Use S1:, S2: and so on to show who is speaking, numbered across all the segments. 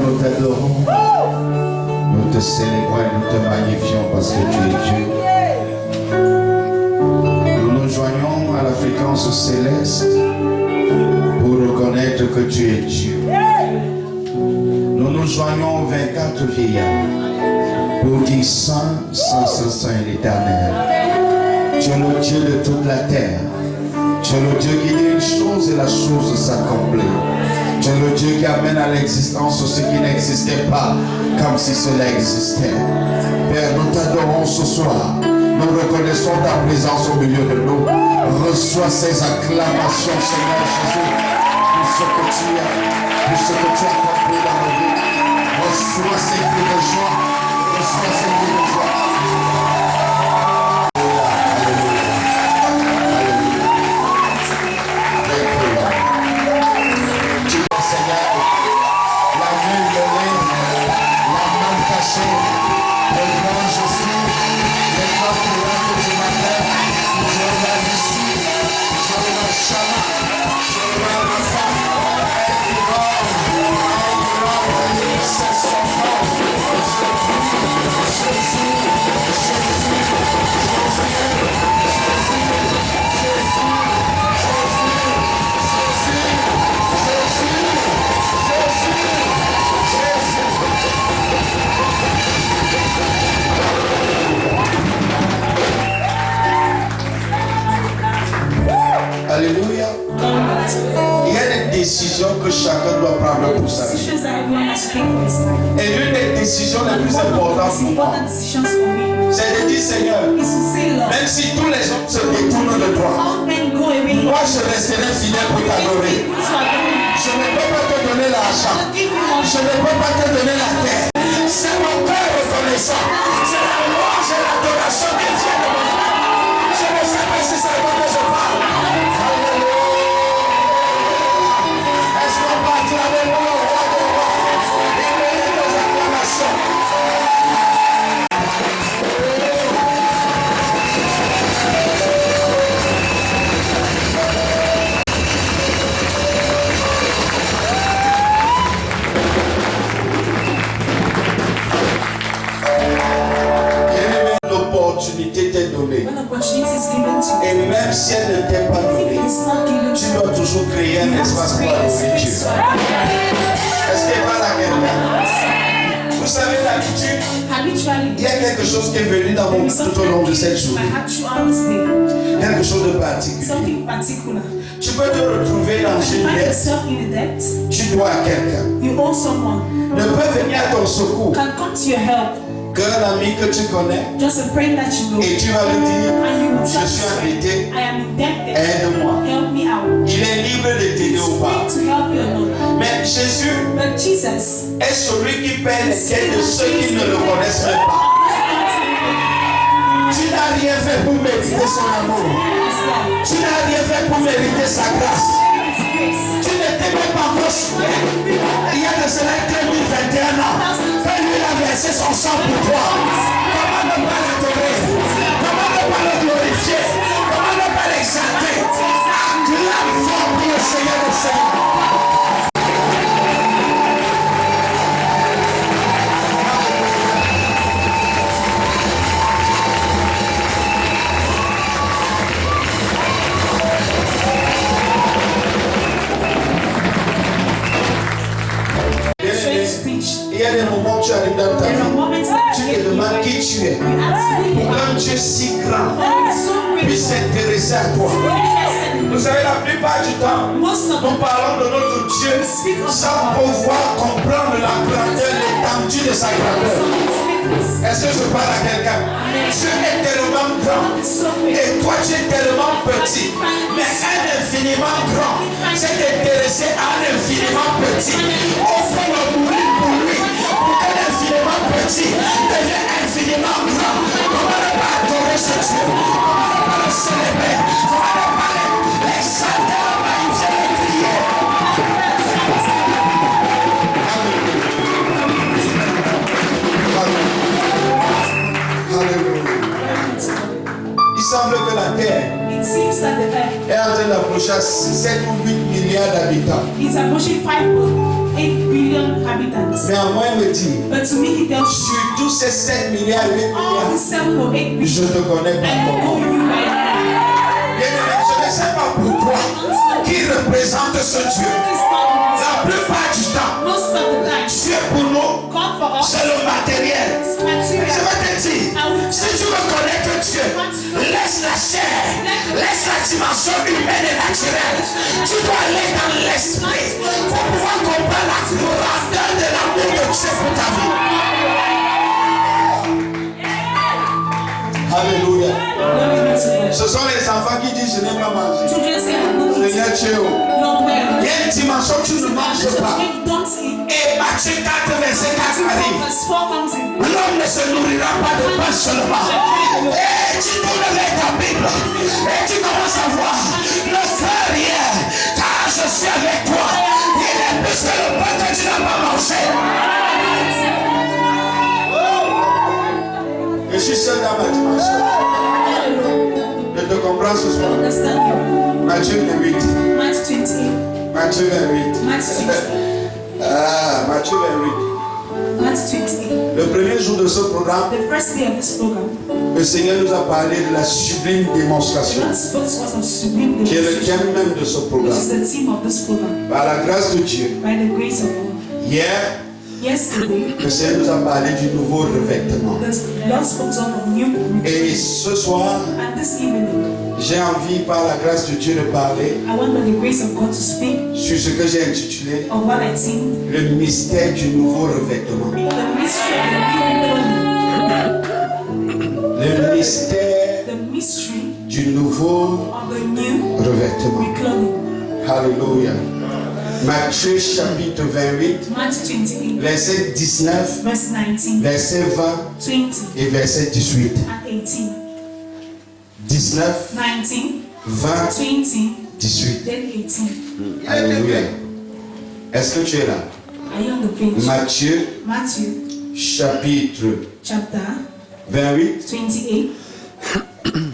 S1: nous t'adorons, nous te célébrons et nous te magnifions parce que tu es Dieu. Nous nous joignons à la fréquence céleste pour reconnaître que tu es Dieu. Nous nous joignons aux 24 vieillards pour dire Saint, Saint, Saint, Saint l'Éternel. Tu es le Dieu de toute la terre. Tu es le Dieu qui dit une chose et la chose s'accomplit. Tu es le Dieu qui amène à l'existence ce qui n'existait pas, comme si cela existait. Père, nous t'adorons ce soir. Nous reconnaissons ta présence au milieu de nous. Reçois ces acclamations, Seigneur Jésus, pour ce que tu as, pour ce que tu as accompli dans nos vies. Reçois ces cris de joie. Reçois ces cris de joie. Alléluia. Il y a des décisions que chacun doit prendre pour sa vie. Et l'une des décisions les plus importantes pour moi, c'est de dire Seigneur, même si tous les hommes se détournent de toi, moi je resterai fidèle pour t'adorer. Je ne peux pas te donner l'argent. Je ne peux pas te donner la terre. C'est mon cœur reconnaissant. C'est la louange et l'adoration qui vient de mon cœur. Je ne sais pas si c'est le moment que je parle. Est-ce qu'on partit avec moi au roi des rois? Il mérite nos acclamations. L'opportunité t'est donnée. Et même si elle ne t'est pas donnée, tu dois toujours créer un espace pour adorer Dieu. Est-ce qu'il parle à quelqu'un? Vous savez, d'habitude, il y a quelque chose qui est venu dans mon tout au long de cette journée. Quelque chose de particulier. Tu peux te retrouver dans une dette. Tu dois à quelqu'un. Ne peut venir à ton secours qu'un ami que tu connais, et tu vas lui dire, je suis endetté, aide-moi. Il est libre de t'aider ou pas. Mais Jésus est celui qui paie les dettes de ceux qui ne le connaissent même pas. Tu n'as rien fait pour mériter son amour. Tu n'as rien fait pour mériter sa grâce. Tu n'étais même pas encore souillé. Il y a de cela 2021 ans. Lui a versé son sang pour toi. Comment ne pas l'adorer? Comment ne pas le glorifier? Comment ne pas l'exalter? Acclame fort pour le Seigneur des Seigneurs. Il y a des moments où tu arrives dans ta vie, tu te demandes qui tu es. Pour qu'un Dieu si grand puisse s'intéresser à toi. Vous savez, la plupart du temps, nous parlons de notre Dieu sans pouvoir comprendre la grandeur, l'étendue de sa grandeur. Est-ce que je parle à quelqu'un? Dieu est tellement grand et toi tu es tellement petit, mais un infiniment grand s'est intéressé à un infiniment petit. Offre le mourir pour lui, pour qu'un infiniment petit devienne infiniment grand. Comment ne pas adorer ce Dieu? Comment ne pas le célébrer? Comment ne pas l'exalter? Il vient de crier. Il semble que la terre est en train d'approcher à 7 ou 8 milliards d'habitants.
S2: It's approaching 5.8 billion inhabitants.
S1: Néanmoins, il me dit,
S2: But to me, he tells me,
S1: sur tous ces 7 milliards, 8
S2: all the
S1: milliards,
S2: 7 or 8
S1: je
S2: million,
S1: te connais
S2: I
S1: pas
S2: know
S1: encore.
S2: you right now.
S1: Bien-aimé, je ne sais pas pourquoi qui représente ce Dieu. La plupart du temps,
S2: Most of the time,
S1: Dieu pour nous,
S2: God for us
S1: c'est le matériel.
S2: is
S1: Je
S2: material.
S1: vais te dire, si tu reconnais que Dieu laisse la chair, laisse la dimension humaine et naturelle, tu dois aller dans l'esprit pour pouvoir comprendre la grandeur de l'amour de Dieu pour ta vie. Alléluia.
S2: Glory be to God.
S1: Ce sont les enfants qui disent je n'ai pas mangé.
S2: Children say, I'm not eating.
S1: Seigneur Dieu,
S2: Lord,
S1: il
S2: where?
S1: y a une dimension que tu ne manges pas.
S2: When you don't eat,
S1: Et Matthieu 4, verset 4 arrive.
S2: verse 4 comes in.
S1: L'homme ne se nourrira pas de pain seulement. Et tu tournes vers ta Bible. Et tu commences à voir. Ne fais rien. Car je suis avec toi. Il est plus que le pain que tu n'as pas mangé. Je suis seul dans ma dimension. Je te comprends ce soir.
S2: Understand you.
S1: Matthieu 28.
S2: Matthew 28.
S1: Matthieu 28.
S2: Matthew 28.
S1: Ah, Matthieu 28.
S2: Matthew 28.
S1: Le premier jour de ce programme,
S2: The first day of this program,
S1: le Seigneur nous a parlé de la sublime démonstration,
S2: God spoke to us on supreme
S1: qui est le
S2: demonstration,
S1: thème même de ce
S2: which is
S1: programme.
S2: the theme of this program.
S1: Par la grâce de Dieu,
S2: By the grace of God.
S1: hier,
S2: Yesterday,
S1: le Seigneur nous a parlé du nouveau revêtement.
S2: the Lord spoke to us on new
S1: Et ce soir,
S2: and this evening,
S1: j'ai envie, par la grâce de Dieu, de parler
S2: I want by the grace of God to speak
S1: sur ce que j'ai intitulé
S2: of what I think,
S1: le mystère du nouveau revêtement.
S2: the mystery of
S1: Le mystère
S2: the mystery
S1: du nouveau
S2: of the new
S1: revêtement.
S2: reclothing.
S1: Alléluia. Matthieu chapitre 28,
S2: Matthew 28,
S1: verset 19,
S2: verse 19,
S1: verset 20
S2: 20,
S1: et verset 18.
S2: and 18.
S1: 19,
S2: 19,
S1: 20,
S2: 20,
S1: 18.
S2: then 18.
S1: Alléluia. Est-ce que tu es là?
S2: Are you on the page?
S1: Matthieu
S2: Matthew
S1: chapitre
S2: chapter
S1: 28,
S2: 28,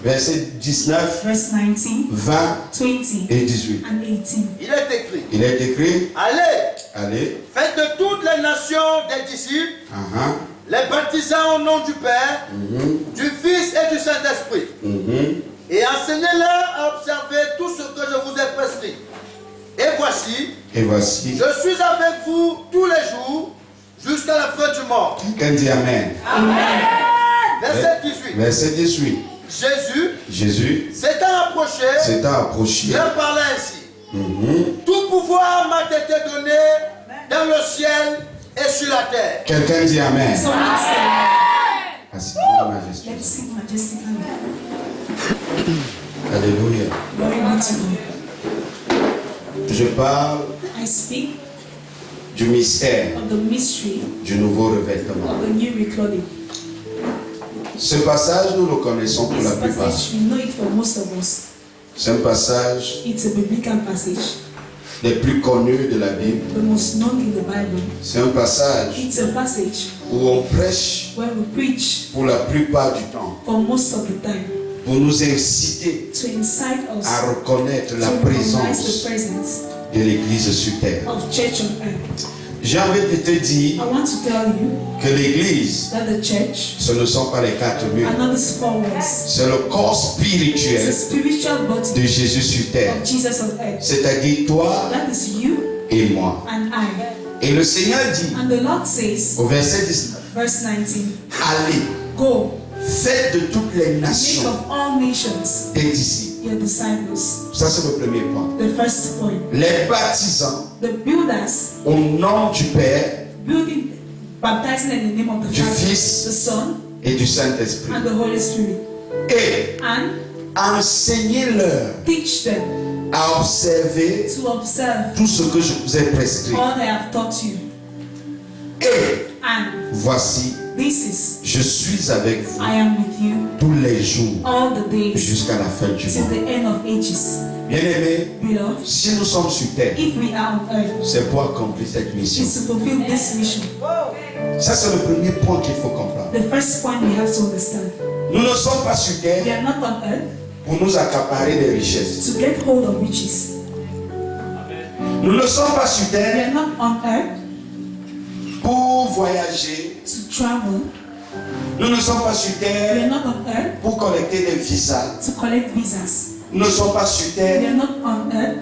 S1: verset 19,
S2: verse 19,
S1: 20
S2: 20,
S1: et 18.
S2: and 18.
S3: Il est écrit,
S1: Il est écrit,
S3: allez,
S1: allez,
S3: faites de toutes les nations des disciples, les baptisant au nom du Père, du Fils et du Saint-Esprit, et enseignez-leur à observer tout ce que je vous ai prescrit. Et voici, je suis avec vous tous les jours, jusqu'à la fin du monde.
S1: quelqu'un dit Amen.
S3: Verset 18.
S1: Verset 18. Jésus
S3: s'étant approché, leur parlait ainsi. Tout pouvoir m'a été donné dans le ciel et sur la terre.
S1: Quelqu'un dit Amen.
S2: So let's
S1: Asseyez-vous, majesté.
S2: let's sing majestically.
S1: Alléluia.
S2: Glory be to God.
S1: Je parle
S2: I speak
S1: du mystère
S2: of the mystery
S1: du nouveau revêtement.
S2: of the new reclothing.
S1: Ce passage, nous le connaissons pour la
S2: This
S1: plupart.
S2: passage, we know it for most of us.
S1: C'est un passage
S2: It's a biblical passage,
S1: des plus connus de la Bible.
S2: the most known in the Bible.
S1: C'est un passage
S2: It's a passage
S1: où on prêche
S2: where we preach
S1: pour la plupart du temps,
S2: for most of the time
S1: pour nous inciter
S2: to incite us
S1: à reconnaître la
S2: to recognize the
S1: présence
S2: presence
S1: de l'Église sur terre.
S2: of church on earth.
S1: J'ai envie de te dire
S2: I want to tell you
S1: que l'Église,
S2: that the church
S1: ce ne sont pas les quatre murs,
S2: are not these four walls.
S1: c'est le corps
S2: It's
S1: spirituel
S2: a spiritual
S1: de
S2: body
S1: Jésus sur terre.
S2: of Jesus on earth.
S1: C'est-à-dire toi
S2: That is you
S1: et moi.
S2: and I.
S1: Et le Seigneur dit
S2: And the Lord says,
S1: au verset 19,
S2: verse 19,
S1: allez,
S2: go,
S1: faites de toutes les
S2: make
S1: nations
S2: of all nations
S1: des disciples.
S2: your disciples.
S1: Ça, c'est le premier point.
S2: The first point.
S1: Les baptisant
S2: The builders
S1: au nom du Père
S2: building, baptizing in the name of the
S1: Du
S2: Father,
S1: Fils
S2: the Son,
S1: et du Saint-Esprit.
S2: and the Holy Spirit.
S1: Et
S2: And
S1: enseignez-leur
S2: teach them
S1: à observer
S2: to observe
S1: tout ce que je vous ai prescrit.
S2: all I have taught you.
S1: Et
S2: And
S1: voici,
S2: this is,
S1: je suis avec vous
S2: I am with you
S1: tous les jours
S2: all the days
S1: jusqu'à la fin du
S2: till
S1: monde.
S2: the end of ages.
S1: Bien-aimés,
S2: Beloved,
S1: si nous sommes sur terre,
S2: if we are on earth,
S1: c'est pour accomplir cette mission.
S2: it's to fulfill this mission.
S1: Ça, c'est le premier point qu'il faut comprendre.
S2: The first point we have to understand.
S1: Nous ne sommes pas sur
S2: We
S1: terre
S2: are not on earth
S1: pour nous accaparer des richesses.
S2: to get hold of riches.
S1: Nous ne sommes pas sur
S2: We
S1: terre
S2: are not on earth
S1: pour voyager.
S2: to travel.
S1: Nous ne sommes pas sur
S2: We
S1: terre
S2: are not on earth
S1: pour collecter des visas.
S2: to collect visas.
S1: Nous ne sommes pas sur
S2: We
S1: terre
S2: are not on earth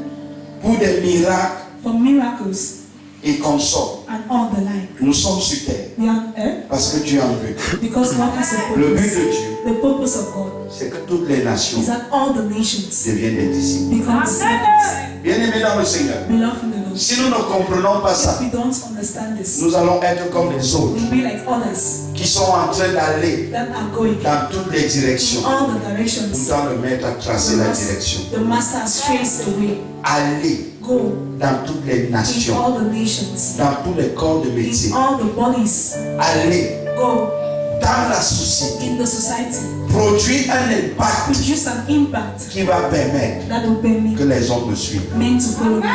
S1: pour des miracles
S2: for miracles
S1: et consorts.
S2: and all the like.
S1: Nous sommes sur terre
S2: We are on earth
S1: parce que Dieu a un but.
S2: because God has a
S1: Le but
S2: purpose.
S1: de Dieu,
S2: The purpose of God
S1: c'est que toutes les nations
S2: is that all the nations
S1: deviennent des disciples.
S2: become disciples.
S1: Bien-aimés dans le Seigneur,
S2: Beloved in the Lord.
S1: si nous ne comprenons pas ça,
S2: If we don't understand this,
S1: nous allons être comme les autres
S2: we'll be like others
S1: qui sont en train d'aller
S2: that are going
S1: dans toutes les directions.
S2: in all the directions.
S1: Pourtant, le maître a tracé la direction.
S2: The master has traced the way.
S1: Aller
S2: Go
S1: dans toutes les
S2: in
S1: nations,
S2: all the nations,
S1: dans tous les corps de métier.
S2: in all the bodies.
S1: Aller
S2: Go
S1: dans la société,
S2: in the society.
S1: produire un impact
S2: Produce an impact
S1: qui va permettre
S2: that will permit
S1: que les hommes me suivent.
S2: men to follow me.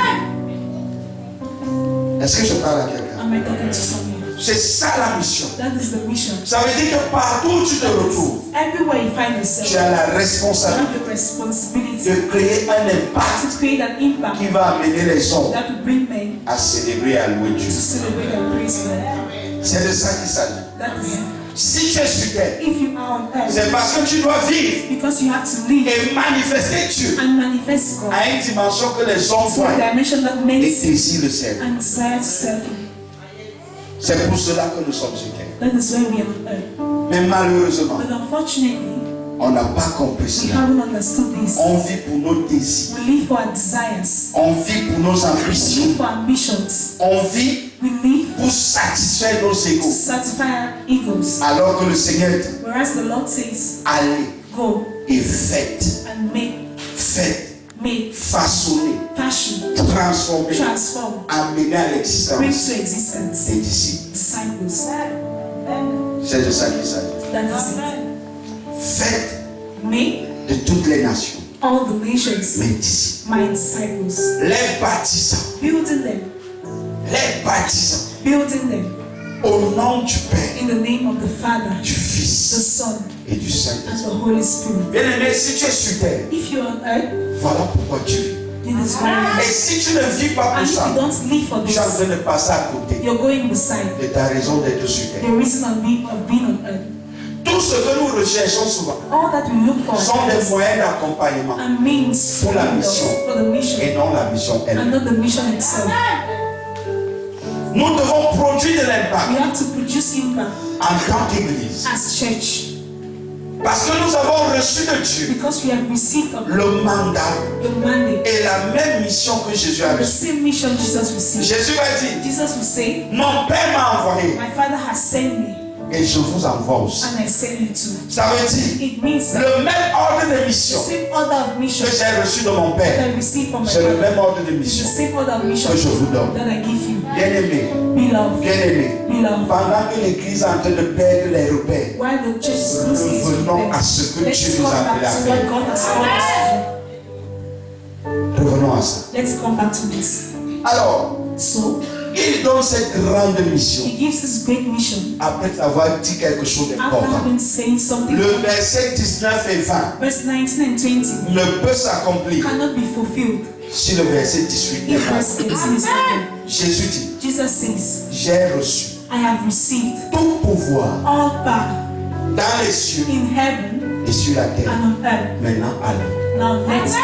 S1: Est-ce que je parle à quelqu'un?
S2: Am I talking to someone?
S1: C'est ça la mission.
S2: That is the mission.
S1: Ça veut dire que partout où tu te retrouves,
S2: Everywhere you find yourself,
S1: tu as la
S2: you
S1: responsabilité
S2: have the responsibility
S1: de créer un impact
S2: to create an impact
S1: qui va amener les hommes
S2: that will bring men
S1: à célébrer et à louer Dieu.
S2: to celebrate and praise God.
S1: C'est de ça qu'il s'agit.
S2: That is,
S1: Si tu es sur terre,
S2: if you are on earth,
S1: c'est parce que tu dois vivre
S2: because you have to live
S1: et manifester Dieu
S2: and manifest God
S1: à une dimension que les hommes
S2: to a
S1: voient
S2: dimension that men
S1: et
S2: see
S1: désirent le servir.
S2: and desire to serve Him.
S1: C'est pour cela que nous sommes sur terre.
S2: That is why we are on earth.
S1: Mais malheureusement,
S2: But unfortunately,
S1: on n'a pas compris
S2: we
S1: cela.
S2: haven't understood this.
S1: On vit pour nos désirs.
S2: We live for our desires.
S1: On vit pour nos
S2: We
S1: ambitions.
S2: live for ambitions.
S1: On vit
S2: We live
S1: pour satisfaire nos
S2: to
S1: égos.
S2: satisfy our egos.
S1: Alors que le Seigneur dit,
S2: Whereas the Lord says,
S1: allez
S2: go
S1: et faites,
S2: and make,
S1: façonnez,
S2: fashion,
S1: transformez,
S2: transform,
S1: amenez à
S2: bring
S1: l'existence
S2: to existence
S1: des disciples.
S2: disciples.
S1: C'est de ça qu'il s'agit.
S2: That is it.
S1: Faites
S2: Make
S1: de toutes les nations
S2: all the nations
S1: mes disciples.
S2: my disciples.
S1: Les baptisant,
S2: Building them, building them
S1: au nom du Père,
S2: in the name of the Father,
S1: du
S2: the
S1: Fils
S2: Son,
S1: et du
S2: and
S1: Saint-Esprit.
S2: the Holy Spirit.
S1: Bien-aimé, si tu es sur terre,
S2: If you're on earth,
S1: voilà pourquoi tu vis.
S2: it is why.
S1: Et si tu ne vis pas
S2: And
S1: pour
S2: if
S1: ça,
S2: you don't live for
S1: tu es en
S2: this,
S1: train de passer à côté
S2: you're going beside
S1: de ta raison d'être sur terre.
S2: the reason of being on earth.
S1: Tout ce que nous recherchons souvent
S2: All that we look for
S1: sont des moyens d'accompagnement
S2: and means
S1: Pour la
S2: for
S1: mission.
S2: the mission
S1: et non la mission
S2: and
S1: elle-même.
S2: not the mission itself.
S1: Nous devons produire de
S2: We
S1: l'impact
S2: have to produce impact
S1: en tant qu'Église.
S2: as church
S1: Parce que nous avons reçu de Dieu
S2: because we have received
S1: le mandat
S2: the mandate,
S1: et la même mission que Jésus a
S2: the
S1: reçue.
S2: same mission Jesus received.
S1: Jésus a dit,
S2: Jesus will say,
S1: mon Père m'a envoyé
S2: my Father has sent me
S1: et je vous envoie aussi.
S2: and I send you too.
S1: Ça veut dire
S2: It means that
S1: le même ordre de
S2: the
S1: mission
S2: same order of mission
S1: que j'ai reçu de mon
S2: that
S1: Père.
S2: I received from my
S1: C'est le
S2: Father
S1: même ordre de
S2: is the
S1: mission
S2: same order of mission
S1: que je vous donne.
S2: that I give you.
S1: Bien-aimé,
S2: Beloved,
S1: bien-aimé,
S2: beloved,
S1: pendant que l'Église est en train de perdre les repères,
S2: while the church is losing its
S1: revenons à
S2: repère,
S1: ce que
S2: let's
S1: Dieu nous
S2: come
S1: a
S2: back
S1: appelé à
S2: to what
S1: faire.
S2: God has called us to
S1: Revenons à ça.
S2: do. Let's come back to this.
S1: Alors,
S2: So,
S1: il donne cette grande mission
S2: He gives this great mission
S1: après avoir dit quelque chose
S2: after
S1: d'important.
S2: having saying something.
S1: Le verset 19 et 20
S2: Verse 19 and 20
S1: ne peut s'accomplir
S2: cannot be fulfilled
S1: si le verset 18 n'est
S2: if
S1: pas.
S2: verse 18 is not there.
S1: Jésus dit,
S2: Jesus says,
S1: j'ai reçu
S2: I have received
S1: tout pouvoir
S2: all power
S1: dans les cieux
S2: in heaven
S1: et sur la terre.
S2: and on earth.
S1: Maintenant, allez.
S2: Now let's go.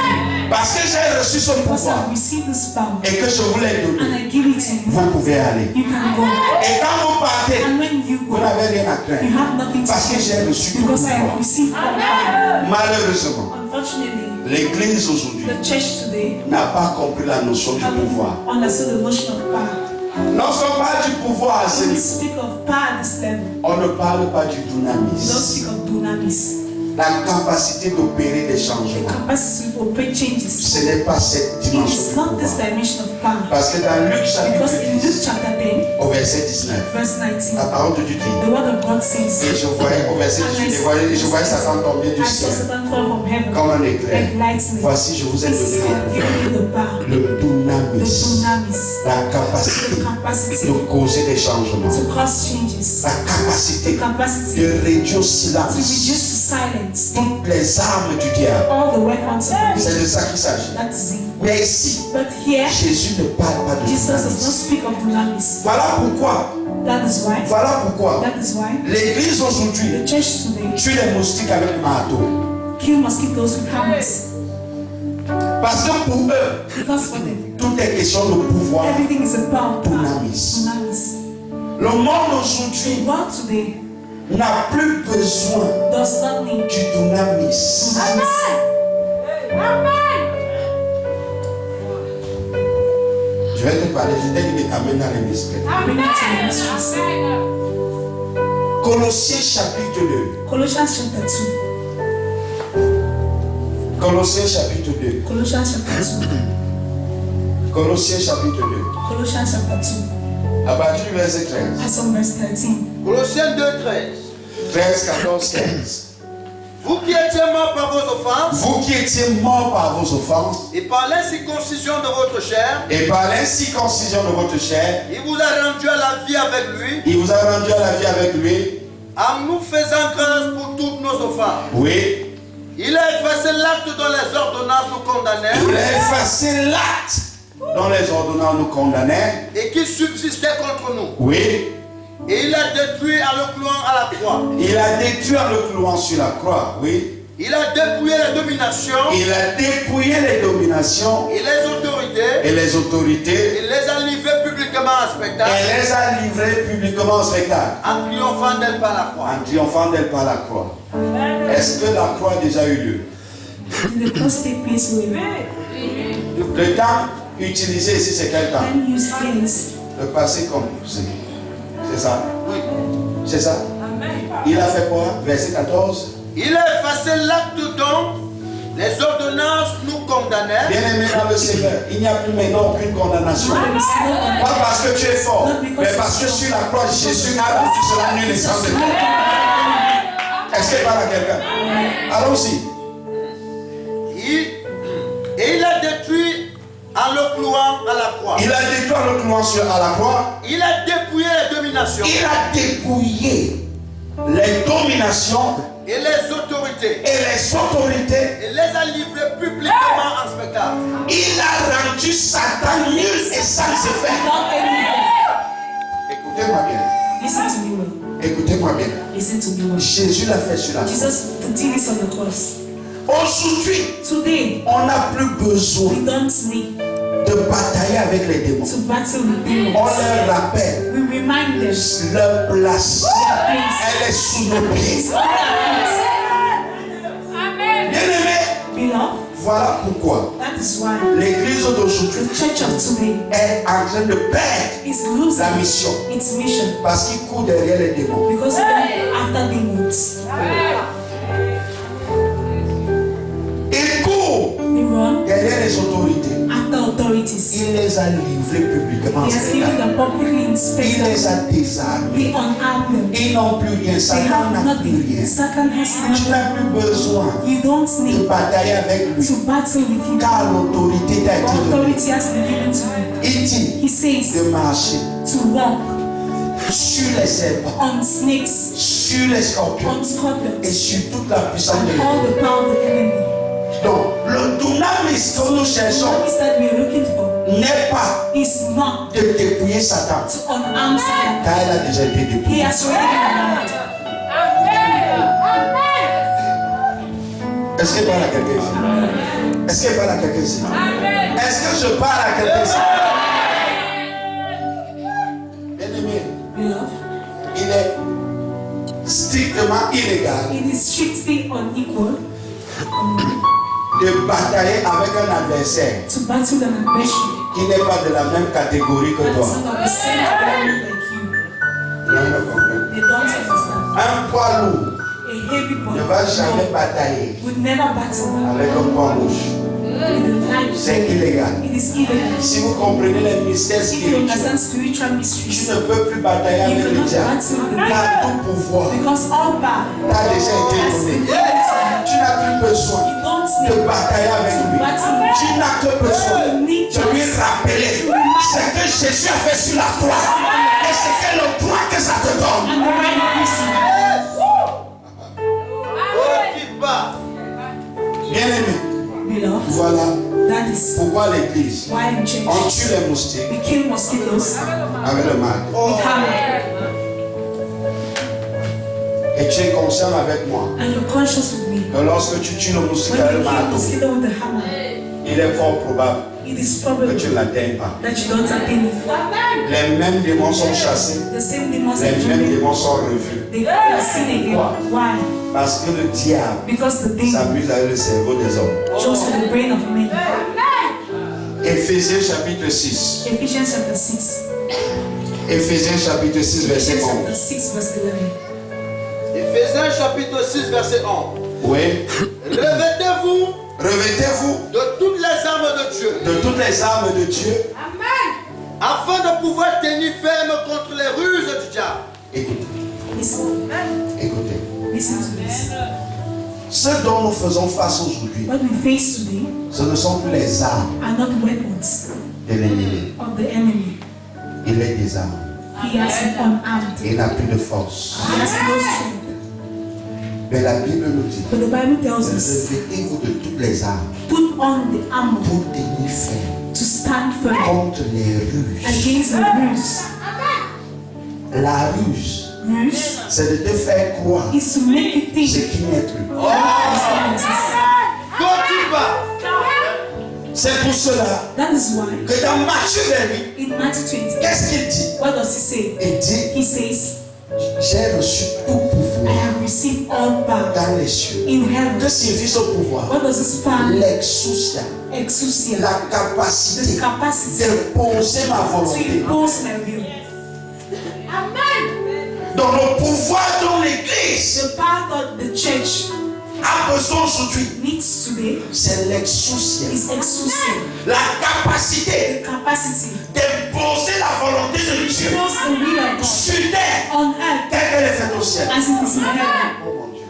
S1: Parce que j'ai reçu ce
S2: Because
S1: pouvoir
S2: I've received this power
S1: et que je vous l'ai
S2: and
S1: donné,
S2: I give it to you,
S1: vous pouvez aller.
S2: you can go.
S1: Et quand vous partez,
S2: And when you
S1: vous
S2: go,
S1: n'avez rien à
S2: you
S1: craindre.
S2: have nothing to
S1: Parce que j'ai
S2: fear
S1: reçu tout
S2: because I have
S1: pouvoir.
S2: received all power.
S1: Malheureusement,
S2: Unfortunately,
S1: l'Église aujourd'hui
S2: the church today
S1: n'a pas compris la notion du pouvoir.
S2: haven't understood the notion of power.
S1: Lorsqu'on parle du pouvoir à ce
S2: When we
S1: niveau,
S2: speak of power at this level,
S1: on ne parle pas du
S2: we don't
S1: dynamisme,
S2: speak of dunamis,
S1: la capacité d'opérer des
S2: the
S1: changements.
S2: capacity to operate changes.
S1: Ce n'est pas cette
S2: It
S1: dimension
S2: is
S1: du
S2: not this
S1: pouvoir.
S2: dimension of power.
S1: Parce que dans Luc chapitre
S2: Because in Luke
S1: 10,
S2: chapter 10,
S1: au verset 19,
S2: verse 19,
S1: la parole de Dieu dit,
S2: the word of God says,
S1: et je voyais au verset 18, je voyais Satan tomber
S2: I
S1: du
S2: saw
S1: ciel
S2: Satan fall from heaven
S1: comme un éclair.
S2: like lightning.
S1: Voici, je vous ai
S2: This is
S1: donné
S2: I've given you the power,
S1: le
S2: the
S1: dynamisme,
S2: dunamis,
S1: la
S2: the
S1: capacité
S2: capacity
S1: de causer des changements,
S2: to cause changes,
S1: la
S2: the
S1: capacité
S2: capacity
S1: de réduire au
S2: to
S1: silence
S2: reduce to silence
S1: toutes les armes du diable.
S2: all the weapons of the
S1: C'est
S2: wicked.
S1: de ça qu'il s'agit.
S2: That's it.
S1: Mais ici,
S2: But here,
S1: Jésus ne parle pas de
S2: Jesus does not
S1: dynamisme.
S2: speak of dunamis.
S1: Voilà pourquoi
S2: That is why.
S1: Voilà pourquoi
S2: That is why
S1: l'église
S2: the
S1: aujourd'hui
S2: church today
S1: tue les moustiques avec le marteau.
S2: kill mosquitoes with hammers.
S1: Parce que pour eux,
S2: Because for them,
S1: tout est question de pouvoir.
S2: everything is about power.
S1: Dunamis.
S2: Dunamis.
S1: Le monde
S2: The
S1: aujourd'hui
S2: world today
S1: n'a plus besoin
S2: does not need
S1: du dunamis.
S2: dunamis.
S1: Je vais te parler, je t'ai dit de t'amener dans les mysteries.
S2: Bring it to the mysteries.
S1: Colossiens chapitre 2.
S2: Colossians chapter 2.
S1: Colossiens chapitre 2.
S2: Colossians chapter 2.
S1: Colossiens chapitre 2.
S2: Colossians chapter 2.
S1: À partir du verset 13.
S2: As from verse 13.
S3: Colossiens 2, 13.
S1: 13, 14, 15.
S3: Vous qui étiez morts par vos offenses
S1: Vous qui étiez morts par vos offenses
S3: et par l'incirconcision de votre chair,
S1: et par l'incirconcision de votre chair,
S3: il vous a rendu à la vie avec lui,
S1: il vous a rendu à la vie avec lui.
S3: en nous faisant grâce pour toutes nos offenses.
S1: Oui.
S3: Il a effacé l'acte dont les ordonnances nous condamnaient
S1: Il a effacé l'acte dont les ordonnances nous condamnaient.
S3: et qui subsistait contre nous.
S1: Oui.
S3: Et il a détruit en le clouant à la croix.
S1: Il a détruit en le clouant sur la croix. Oui.
S3: Il a dépouillé les dominations
S1: Il a dépouillé les dominations
S3: et les autorités.
S1: et les autorités.
S3: Il les a livrées publiquement en spectacle,
S1: Elle les a livrées publiquement en spectacle.
S3: en triomphant d'elle par la croix.
S1: En triomphant d'elle par la croix. Est-ce que la croix a déjà eu lieu?
S2: Did the cross take place with
S1: Le temps utilisé ici, c'est quel temps?
S2: then used against
S1: Le passé comme c'est ça?
S3: Oui.
S1: C'est ça? Il a fait quoi? Verset 14.
S3: Il a effacé l'acte dont les ordonnances nous condamnaient.
S1: Bien-aimé dans le Seigneur, il n'y a plus maintenant aucune condamnation. Pas parce que tu es fort, mais parce que sur la croix, Jésus a vécu cela nulle naissance de Dieu. Est-ce qu'il parle à quelqu'un? Allons-y.
S3: Et il a détruit en le clouant à la croix.
S1: Il a détruit en le clouant à la croix.
S3: Il a dépouillé les dominations
S1: Il a dépouillé les dominations
S3: et les autorités.
S1: et les autorités.
S3: Il les a livrées publiquement en spectacle.
S1: Il a rendu Satan nul et sans effet.
S2: without any
S1: Écoutez-moi bien.
S2: listen to me well.
S1: Écoutez-moi bien.
S2: Listen to me well.
S1: Jésus l'a fait sur la croix.
S2: Jesus did this on the cross.
S1: Aujourd'hui,
S2: Today
S1: on n'a plus besoin
S2: we don't need
S1: de batailler avec les démons.
S2: to battle with
S1: On
S2: demons.
S1: leur rappelle
S2: We remind them
S1: leur place.
S2: place
S1: Elle est sous nos pieds.
S2: is on our
S1: Bien-aimé,
S2: feet. Beloved,
S1: voilà pourquoi
S2: that is why
S1: l'église d'aujourd'hui
S2: the church of today
S1: est en train de perdre
S2: is losing
S1: la mission
S2: its mission
S1: parce qu'il court derrière les démons.
S2: because they're after demons.
S1: Il court
S2: They run
S1: derrière les autorités.
S2: after authorities.
S1: Il les a livrés publiquement.
S2: He has given them publicly
S1: Il
S2: inspected.
S1: les a désarmés.
S2: They unarm them.
S1: Ils n'ont plus rien.
S2: They
S1: Satan
S2: have
S1: n'a plus
S2: nothing.
S1: rien.
S2: Satan has
S1: Tu
S2: nothing.
S1: n'as plus besoin
S2: You don't
S1: de
S2: need
S1: batailler avec lui
S2: to battle with him.
S1: car l'autorité t'a été donnée.
S2: Authority has been given to you.
S1: Il dit
S2: He says
S1: de marcher
S2: to walk
S1: sur les serpents,
S2: on snakes,
S1: sur les scorpions
S2: on
S1: et
S2: scorpions,
S1: sur toute la puissance de
S2: and all
S1: l'ennemi.
S2: the power of the enemy.
S1: Donc, le dunamis que nous cherchons
S2: What is that we are looking for?
S1: n'est pas
S2: Is not
S1: de dépouiller Satan
S2: to unarm Satan.
S1: car elle a déjà été
S2: He
S1: dépouillée.
S2: has already been unarmed.
S1: Est-ce qu'elle parle à quelqu'un ici? Est-ce qu'elle parle à quelqu'un ici? Est-ce que je parle à quelqu'un ici? Bien-aimé,
S2: Beloved,
S1: il est strictement illégal
S2: it is strictly unequal
S1: de batailler avec un adversaire
S2: to battle an adversary
S1: qui n'est pas de la même catégorie que
S2: that
S1: toi.
S2: is not of the same value like you.
S1: Non, non, comprends.
S2: They don't understand.
S1: Un poids lourd
S2: A heavy
S1: ne
S2: body
S1: va jamais batailler
S2: would never battle
S1: avec un poids rouge.
S2: with a light.
S1: C'est illégal.
S2: It is illegal.
S1: Si vous comprenez les mystères
S2: If you
S1: spirituels,
S2: understand spiritual
S1: tu
S2: mysteries,
S1: ne peux plus batailler
S2: you
S1: avec le
S2: cannot
S1: diable.
S2: battle with the
S1: Car
S2: devil
S1: tout pouvoir
S2: because all power
S1: t'a déjà été donné. Tu n'as plus besoin
S2: you don't
S1: de
S2: need
S1: batailler avec lui. Tu n'as que besoin de lui rappeler ce que Jésus a fait sur la croix. Et c'est quel le droit que ça te donne.
S2: and the right person.
S3: Oh, qui bat.
S1: Bien-aimé,
S2: Beloved,
S1: voilà
S2: that is
S1: pourquoi l'église,
S2: why in church
S1: on tue les moustiques
S2: we kill mosquitoes
S1: avec le mal.
S2: with hammer.
S1: Et tu es conscient avec moi
S2: and you're conscious with me,
S1: que lorsque tu tues le moustique
S2: when
S1: avec
S2: you
S1: le
S2: kill the
S1: marteau,
S2: mosquito with the hammer,
S1: il est fort probable
S2: it is
S1: que
S2: probable
S1: tu ne l'atteignes pas.
S2: that you don't attain it.
S1: Les mêmes démons sont chassés,
S2: The same demons
S1: les
S2: are
S1: mêmes
S2: driven,
S1: démons sont revus.
S2: they are seen again. Why?
S1: Parce que le diable
S2: Because the demon
S1: s'amuse avec le cerveau des hommes.
S2: chose with the brain of men.
S1: Éphésiens chapitre 6.
S2: Ephesians chapter 6.
S1: Éphésiens chapitre 6, verset
S2: Ephesians
S1: 11.
S2: chapter 6 verse 11.
S3: Éphésiens chapitre 6, verset 11.
S1: Oui.
S3: Revêtez-vous
S1: Revêtez-vous
S3: de toutes les armes de Dieu,
S1: de toutes les armes de Dieu.
S3: afin de pouvoir tenir ferme contre les ruses du diable.
S1: Écoutez,
S2: Listen.
S1: écoutez.
S2: Listen to this.
S1: Ce dont nous faisons face aujourd'hui,
S2: What we face today
S1: ce ne sont plus les armes
S2: are not weapons
S1: de l'ennemi.
S2: of the enemy.
S1: Il est des armes.
S2: He has been unarmed.
S1: Il n'a plus de force.
S2: He has no strength.
S1: Mais la Bible nous dit,
S2: But the Bible tells us,
S1: revêtez-vous de toutes les armes
S2: put on the armor
S1: pour tenir ferme
S2: to stand firm
S1: contre les ruses.
S2: against the ruse.
S1: La ruse,
S2: Ruse
S1: c'est de te faire croire
S2: is to make you
S1: ce
S2: think
S1: qui n'est plus.
S3: Continue pas.
S1: C'est pour cela
S2: That is why
S1: que dans Matthieu 28,
S2: in Matthew 20,
S1: qu'est-ce qu'il dit?
S2: what does he say?
S1: Il dit,
S2: He says,
S1: j'ai reçu tout
S2: I
S1: pouvoir
S2: have received all power
S1: dans les cieux.
S2: in heaven.
S1: Que signifie ce pouvoir?
S2: What does this power?
S1: L'exousia,
S2: Exousia,
S1: la
S2: the
S1: capacité
S2: capacity
S1: de poser ma
S2: to
S1: volonté.
S2: impose my will.
S1: Donc le pouvoir dont l'Église
S2: The power that the church
S1: a besoin aujourd'hui,
S2: needs today
S1: c'est l'exousia,
S2: is exousia,
S1: la capacité
S2: the capacity
S1: d'imposer la volonté de
S2: to
S1: Dieu
S2: impose the will of God
S1: sur terre,
S2: on earth
S1: telle qu'elle est faite au ciel.
S2: as it is in heaven.
S1: Oh mon Dieu.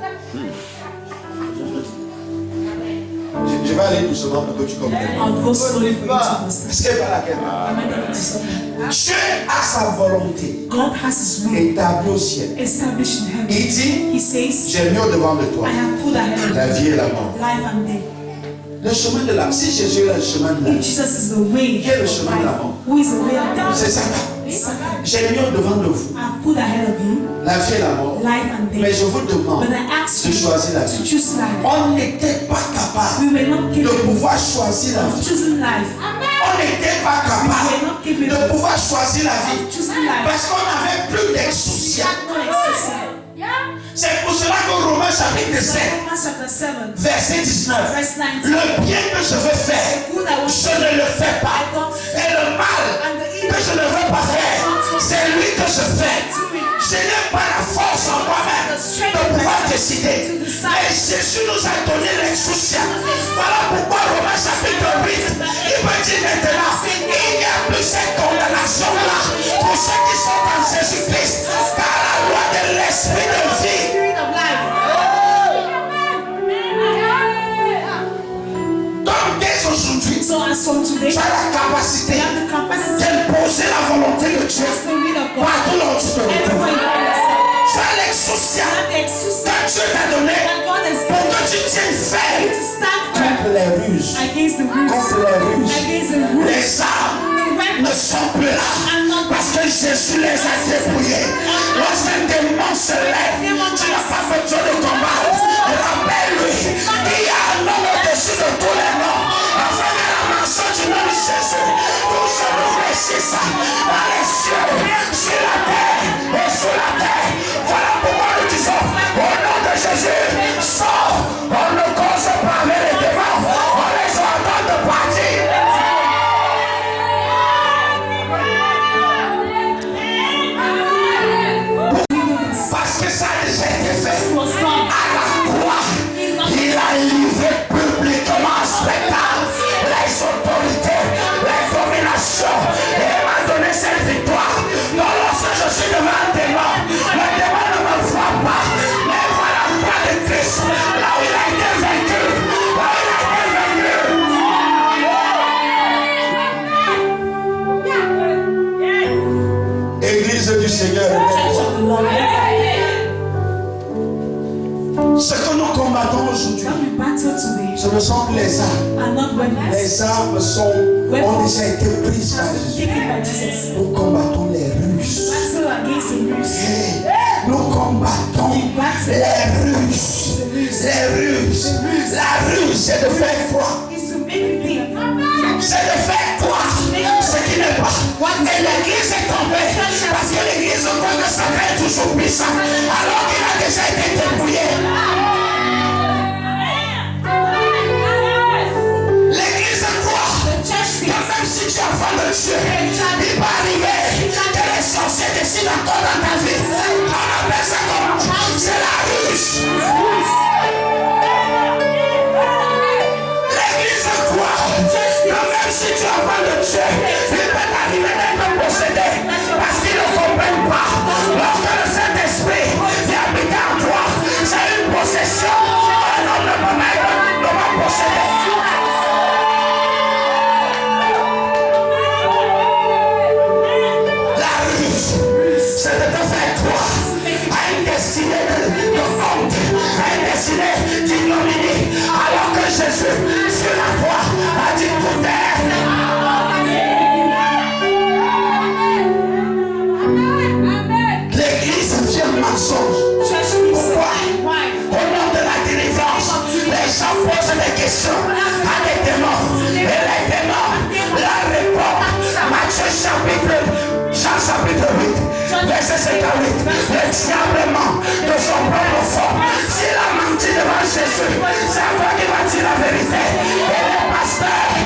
S1: Je vais aller doucement pour que tu comprennes.
S2: I'll go slowly for you to understand.
S1: Est-ce qu'elle va laquelle?
S2: Am I getting to something?
S1: Dieu a sa volonté
S2: God has His will
S1: établie au ciel.
S2: established in heaven.
S1: Il dit,
S2: He says,
S1: j'ai mis au devant de toi
S2: I have put ahead of
S1: la
S2: you
S1: vie et la mort.
S2: life and death.
S1: Le chemin de la. Si Jésus est le chemin de la
S2: If
S1: vie,
S2: Jesus is the way
S1: Quel est le
S2: of
S1: chemin de la
S2: life,
S1: mort?
S2: who is the way of death?
S1: c'est ça.
S2: Satan.
S1: J'ai mis au devant de vous
S2: I have put ahead of you
S1: la vie et la mort.
S2: life and
S1: Mais
S2: death.
S1: je vous demande
S2: But I ask
S1: de
S2: you
S1: choisir la
S2: to
S1: vie.
S2: choose life.
S1: On n'était pas capable
S2: We were not
S1: de
S2: capable
S1: pouvoir choisir la
S2: of
S1: vie.
S2: choosing life.
S1: On n'était pas
S2: We were
S1: capable
S2: not
S1: de
S2: capable
S1: pouvoir choisir la vie.
S2: of choosing life.
S1: Parce qu'on n'avait plus
S2: We
S1: d'exousia.
S2: had no excess.
S1: C'est pour cela que Romains chapitre 7,
S2: Romans chapter 7,
S1: verset 19.
S2: verse 19.
S1: Le bien que je veux faire,
S2: Good I want
S1: je ne le fais pas.
S2: I don't
S1: Et le mal
S2: and the
S1: que
S2: evil
S1: je ne veux pas faire, c'est lui que je fais. Je n'ai pas la force en moi-même de pouvoir décider. Et Jésus nous a donné l'exousia. Voilà pourquoi Romains chapitre 8, il me dit maintenant, il n'y a plus cette condamnation là pour ceux qui sont en Jésus-Christ. Car la loi de l'esprit de vie,
S2: Spirit of life.
S1: donc dès aujourd'hui,
S2: So as from today,
S1: tu as la
S2: we
S1: capacité
S2: have the capacity
S1: d'imposer la volonté de Dieu
S2: to the will of God.
S1: partout là où tu te
S2: Everywhere
S1: retrouves.
S2: you find yourself.
S1: Tu as l'exousia
S2: You have the excuse
S1: que Dieu t'a donné
S2: that God has
S1: pour
S2: given
S1: que tu tiennes ferme
S2: you to stand firm
S1: contre les ruses.
S2: against the roots.
S1: Contre les ruses.
S2: Against the roots.
S1: Les armes
S2: The
S1: ne
S2: weapons
S1: sont plus là
S2: are not
S1: parce que Jésus les a dépouillés. Lorsqu'un démon se lève, tu n'as pas besoin de combattre. Rappelle-lui qu'il y a un nom au-dessus de tous les noms. Afin que la mention du nom de Jésus, tout se nous réussisse dans les cieux, sur la terre et sous la terre. Voilà pourquoi nous disons au nom de Jésus, sors. On ne cause pas avec les démons, on les ordonne de partir. Parce que ça a déjà été fait.
S2: was done.
S1: À la croix, il a livré publiquement en spectacle les autorités, les dominations et il m'a donné cette victoire. Donc lorsque je suis devant un démon, le démon ne me voit pas, mais voit la croix de Christ, là où il a été vaincu, là où il a été vaincu. Église du Seigneur,
S2: Church of the Lord.
S1: ce que nous combattons aujourd'hui,
S2: What we battle today
S1: ce ne sont plus les armes.
S2: are not weapons
S1: Les armes ont déjà été prises par Jésus.
S2: taken by Jesus.
S1: Nous combattons les Russes.
S2: Battle against the roots.
S1: Nous combattons ruse, c'est de faire croire.
S2: Is to make you think.
S1: C'est de faire croire ce qui n'est pas. Et l'église est tombée parce que l'église croit que Satan est toujours puissant alors qu'il a déjà été dépouillé. L'église croit que même si tu es enfant de Dieu, il va arriver que les sorciers décident encore dans ta vie. On appelle ça comment? C'est la ruse. L'église croit que même si tu es enfant de Dieu, il peut t'arriver d'être possédé parce qu'ils ne comprennent pas. Lorsque le Saint-Esprit vient habiter en toi, c'est une possession. Un homme ne peut pas posséder. La ruse, c'est de te faire croire à une destinée de honte, à une destinée d'ignominie, alors que Jésus, sur la croix, a dit tout est. L'église vient mensonge. Pourquoi? Au nom de la délivrance, les gens posent des questions à des démons. Et les démons leur répondent. Matthieu Jean chapitre 8, verset 58. Le diable ment de son propre fond. S'il a menti devant Jésus, c'est à toi qui va dire la vérité. Et les pasteurs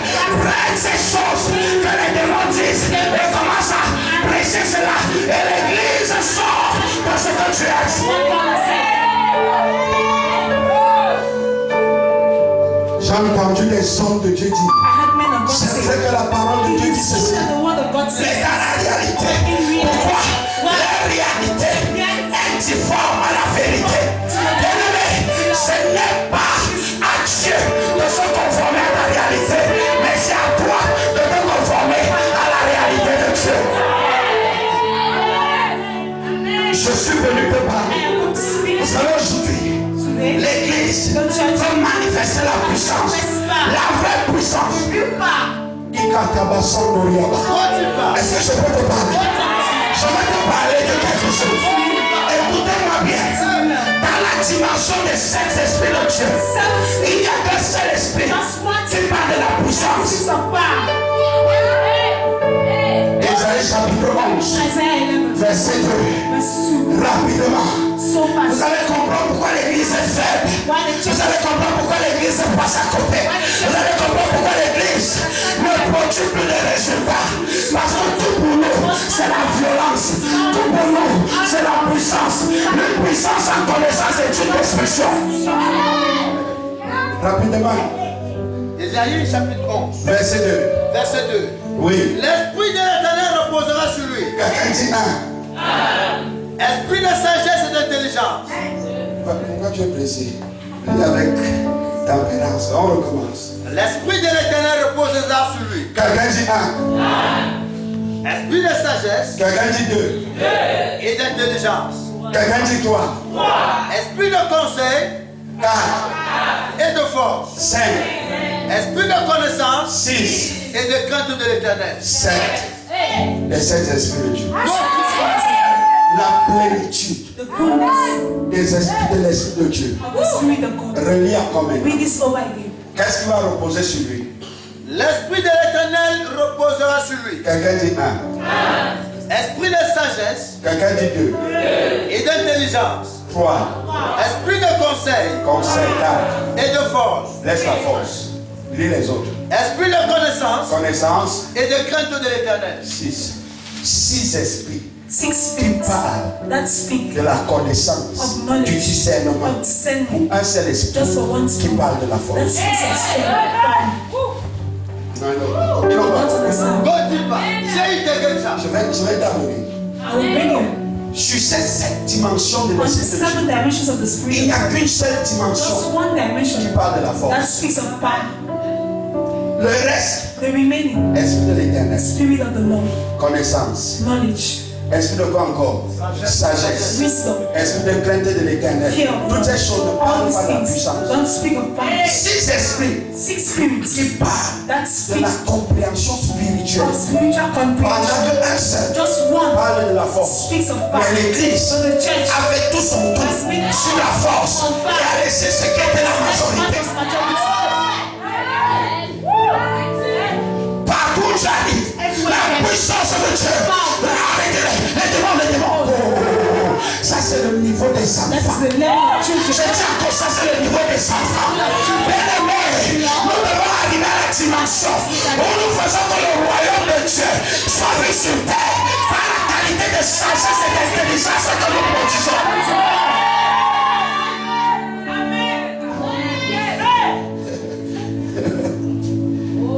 S1: prennent ces choses que les démons disent et commencent à prêcher cela. Et l'église sort de ce que tu as dit. J'ai entendu les hommes de Dieu dire. C'est vrai que la parole de Dieu dit ceci. Mais dans la réalité, pourquoi la réalité est difforme à la vérité? Bien-aimé, ce n'est pas à Dieu de se conformer à la réalité, mais c'est à toi de te conformer à la réalité de Dieu. Je suis venu te parler. Vous savez, aujourd'hui, l'église veut manifester la puissance, la vraie puissance. Est-ce que je peux te parler? Je vais te parler de quelque chose. Écoutez-moi bien. Dans la dimension des sept esprits de Dieu, il n'y a qu'un seul esprit qui parle de la puissance. Isaïe chapitre 11, verset 2. Rapidement. Vous allez comprendre pourquoi l'église est faible. Vous allez comprendre pourquoi l'église passe à côté. Vous allez comprendre pourquoi l'église ne produit plus de résultats. Parce que tout pour nous, c'est la violence. Tout pour nous, c'est la puissance. Une puissance en connaissance est une destruction. Rapidement.
S3: Isaïe chapitre 11.
S1: Verset 2.
S3: Verset 2.
S1: Oui.
S3: L'esprit de l'Éternel reposera sur lui.
S1: Quelqu'un dit un.
S3: Esprit de sagesse et d'intelligence.
S1: Pourquoi tu es pressé? Lis avec tempérance. On recommence.
S3: L'esprit de l'Éternel reposera sur lui.
S1: Quelqu'un dit un.
S3: Esprit de sagesse.
S1: Quelqu'un dit deux.
S3: Et d'intelligence.
S1: Quelqu'un dit trois.
S3: Esprit de conseil.
S1: 4.
S3: Et de force.
S1: 5.
S3: Esprit de connaissance.
S1: 6.
S3: Et de crainte de l'Éternel.
S1: 7. Les 7 esprits de Dieu. La plénitude des esprits de l'esprit de Dieu. Relis en commun. Qu'est-ce qui va reposer sur lui?
S3: L'esprit de l'Éternel reposera sur lui.
S1: Quelqu'un dit un.
S3: Esprit de sagesse.
S1: Quelqu'un dit deux.
S3: Et d'intelligence.
S1: 3.
S3: Esprit de conseil.
S1: Conseil 4.
S3: Et de force.
S1: Laisse la force. Lis les autres.
S3: Esprit de connaissance.
S1: Connaissance.
S3: Et de crainte de l'Éternel.
S1: 6. 6 esprits.
S2: 6
S1: qui
S2: spirits
S1: parlent
S2: that speak
S1: de la connaissance,
S2: of knowledge,
S1: du discernement.
S2: of discernment,
S1: Un seul esprit
S2: just for one
S1: qui
S2: spirit
S1: parle de la
S2: that
S1: force.
S2: speaks of strength.
S1: Non, non,
S2: You
S1: non.
S2: don't understand.
S3: Continue pas. J'ai été comme ça.
S1: Je vais t'amener.
S2: I will bring you
S1: Sur ces 7 dimensions de
S2: on the
S1: l'esprit de
S2: 7
S1: Dieu,
S2: dimensions of the
S1: il
S2: spirit.
S1: n'y a qu'une seule
S2: Just
S1: dimension
S2: one dimension
S1: qui parle de la
S2: that
S1: force.
S2: speaks of power.
S1: Le reste,
S2: The remaining
S1: esprit de l'éternel,
S2: spirit of the Lord,
S1: connaissance.
S2: knowledge,
S1: Esprit de quoi encore? Sagesse.
S2: wisdom,
S1: Esprit de crainte de l'éternel.
S2: fear of
S1: Toutes
S2: God.
S1: ces choses ne
S2: All
S1: parlent
S2: these
S1: pas de la
S2: things
S1: puissance.
S2: don't speak of power.
S1: 6 esprits
S2: 6 spirits
S1: qui parlent
S2: that
S1: de
S2: speak
S1: la compréhension spirituelle.
S2: of spiritual comprehension.
S1: Pendant qu'un seul
S2: Just one
S1: parle de la force.
S2: speaks of power.
S1: Mais l'église,
S2: So the church
S1: avec tout son temps sur la force, et a laissé ce qui était la majorité.
S2: majority.
S1: Dieu. Arrêtez-les. Les démons. Ça, c'est le niveau des enfants. Je dis encore, ça, c'est le niveau des enfants. Bien-aimés, nous devons arriver à la dimension où nous faisons que le royaume de Dieu soit vu sur terre par la qualité de sagesse et d'intelligence que nous produisons.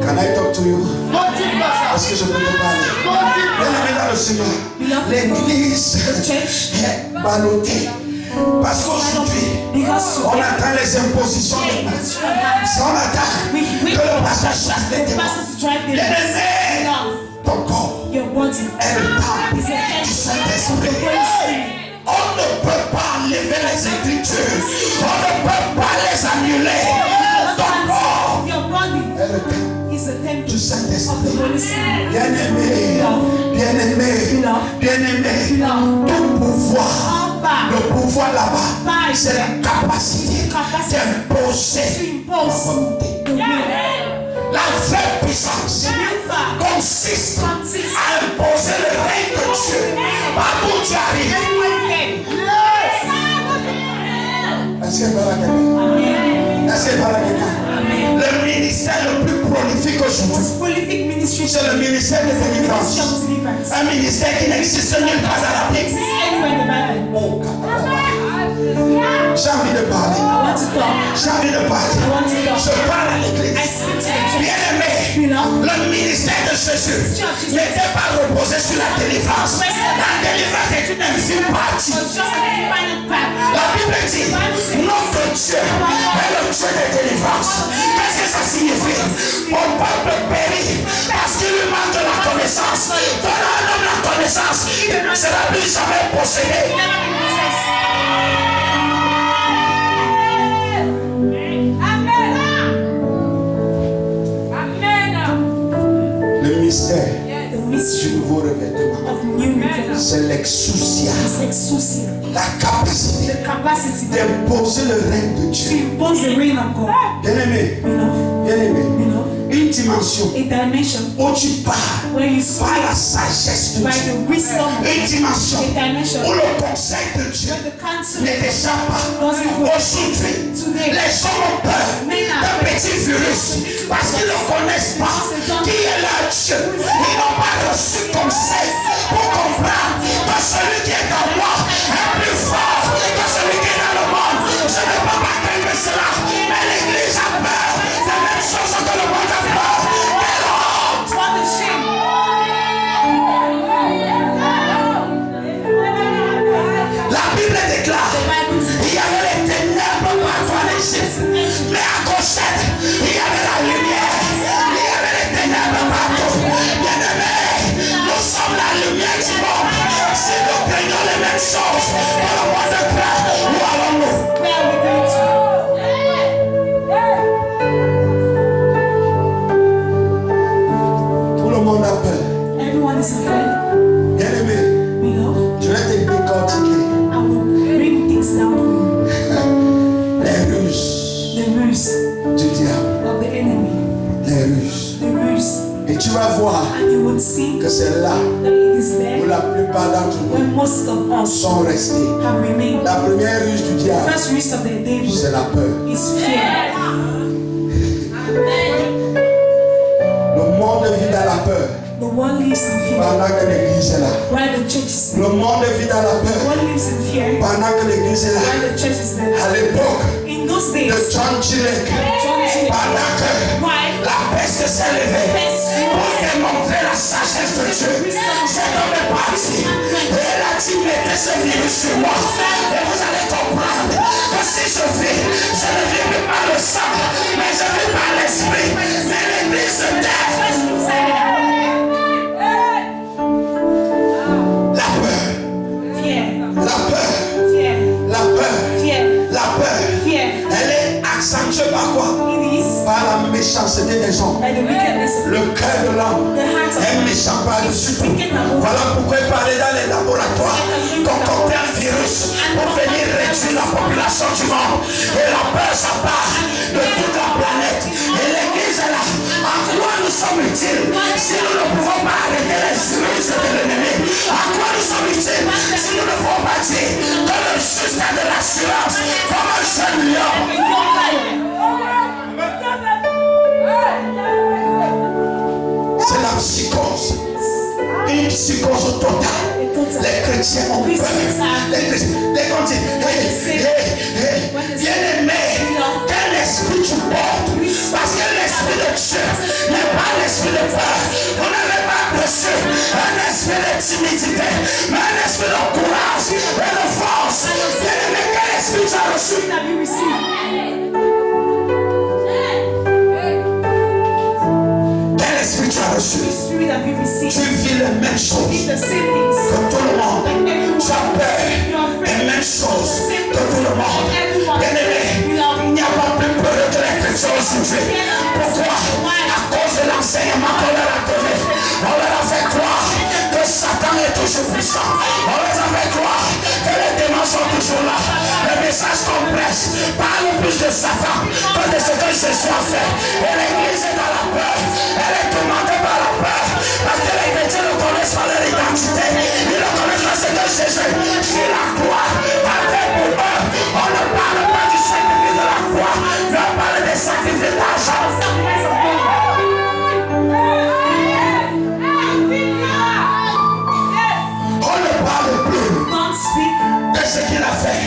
S1: Can I talk to you? Est-ce que je peux te parler? Bien-aimé dans le Seigneur, l'église est ballottée. Parce qu'aujourd'hui, on attend les impositions des pasteurs. On attend que le pasteur chasse les démons. Bien-aimé, ton corps est le temple du Saint-Esprit. On ne peut pas enlever les Écritures. On ne peut pas les annuler. Ton corps est le temple du Saint-Esprit. Bien-aimé, bien-aimé, bien-aimé, ton pouvoir. Le pouvoir là-bas, c'est la capacité d'imposer la volonté. La vraie puissance consiste à imposer le règne de Dieu. Partout où tu arrives. Est-ce qu'il parle à quelqu'un? Est-ce qu'il parle à quelqu'un? Le ministère le plus prolifique aujourd'hui, c'est le ministère des délivrances. Un ministère qui n'existe nulle part dans la Bible. Oh, j'ai envie de parler. J'ai envie de parler. Je parle à l'église. Bien-aimé, le ministère de Jésus n'était pas reposé sur la délivrance. La délivrance est une infime partie. La Bible dit, notre Dieu est le Dieu de délivrance. Qu'est-ce que ça signifie? Mon peuple périt parce qu'il lui manque de la connaissance. Donne à un homme la connaissance, il ne sera plus jamais possédé. Le mystère du nouveau revêtement, c'est l'exousia, la capacité d'imposer le règne de Dieu. Bien-aimé, bien-aimé, une dimension où tu parles par la sagesse de Dieu. Une dimension où le conseil de Dieu ne t'échappe pas. Aujourd'hui, les gens ont peur d'un petit virus parce qu'ils ne connaissent pas qui est leur Dieu. Ils n'ont pas reçu conseil pour comprendre que celui qui est en moi est plus fort que celui qui est dans le monde. Je ne peux pas calmer cela, mais l'église a peur. C'est la même chose que le monde a peur. La Bible déclare, il y avait les ténèbres partout en Égypte, mais à Goshen, il y avait la lumière, il y avait les ténèbres partout. Bien-aimés, nous sommes la lumière du monde. Si nous craignons les mêmes choses, dans le monde de crainte, où allons-nous? Tout le monde a peur.
S2: Everyone is afraid.
S1: Bien-aimé, je vais te décortiquer.
S2: I will bring things down for you.
S1: Les ruses
S2: The ruse
S1: du diable.
S2: of the enemy.
S1: Les ruses.
S2: The ruse.
S1: Et tu vas voir
S2: And you would see
S1: que c'est là
S2: that it is
S1: où
S2: there
S1: la plupart d'entre
S2: where
S1: nous
S2: most of us
S1: sont restés.
S2: have remained.
S1: La première ruse du
S2: The
S1: diable,
S2: first ruse of the devil
S1: c'est la peur.
S2: is fear.
S1: Le monde vit dans la peur
S2: The world lives in fear
S1: pendant que l'église est là.
S2: while the church is there.
S1: Le monde vit dans la
S2: The
S1: peur
S2: world lives in fear
S1: pendant que l'église est là.
S2: while the church is there.
S1: À l'époque
S2: In those
S1: de
S2: days,
S1: John Chilek,
S2: John Chilek,
S1: pendant que
S2: while
S1: la peste s'est levée
S2: pest
S1: pour démontrer la sagesse de Dieu, cet homme est parti et elle a dit mettez ce virus sur moi et vous allez comprendre que si je vis, je ne vis plus par le sang, mais je vis par l'esprit. Mais l'église se tait. La peur,
S2: fear,
S1: la peur,
S2: fear,
S1: la peur,
S2: fear,
S1: la peur,
S2: fear.
S1: elle est accentuée par quoi?
S2: It is
S1: Par la méchanceté des hommes.
S2: by the wickedness of
S1: Le cœur de l'homme
S2: the heart of
S1: est méchant par-dessus tout. Voilà pourquoi il parlait dans les laboratoires, concocter un virus pour venir réduire la population du monde. Et la peur s'appart de toute la planète. Et l'église est là. En quoi nous sommes utiles si nous ne pouvons pas arrêter les virus de chrétiens ont peur. Dès qu'on dit, bien-aimé, quel esprit tu portes? Parce que l'esprit de Dieu n'est pas l'esprit de peur. On n'avait pas reçu un esprit de timidité, mais un esprit de courage et de force. Bien-aimé, quel esprit tu as reçu? Quel esprit tu as reçu? Tu vis les mêmes choses que tout le monde. Tu as peur des mêmes choses que tout le monde. Bien-aimé, il n'y a pas plus peur que les chrétiens aujourd'hui. Pourquoi? À cause de l'enseignement qu'on leur a donné. On leur a fait croire que Satan est toujours puissant. On leur a fait croire que les démons sont toujours là. Le message qu'on prêche parle plus de Satan que de ce que Jésus a fait. Et l'église est dans la peur. Elle est tourmentée par la peur. Parce que les chrétiens ne connaissent pas leur identité. Ils ne connaissent pas ce que Jésus sur la croix a fait pour eux. On ne parle pas du sacrifice de la croix, mais on parle des sacrifices d'argent. On ne parle plus de ce qu'il a fait.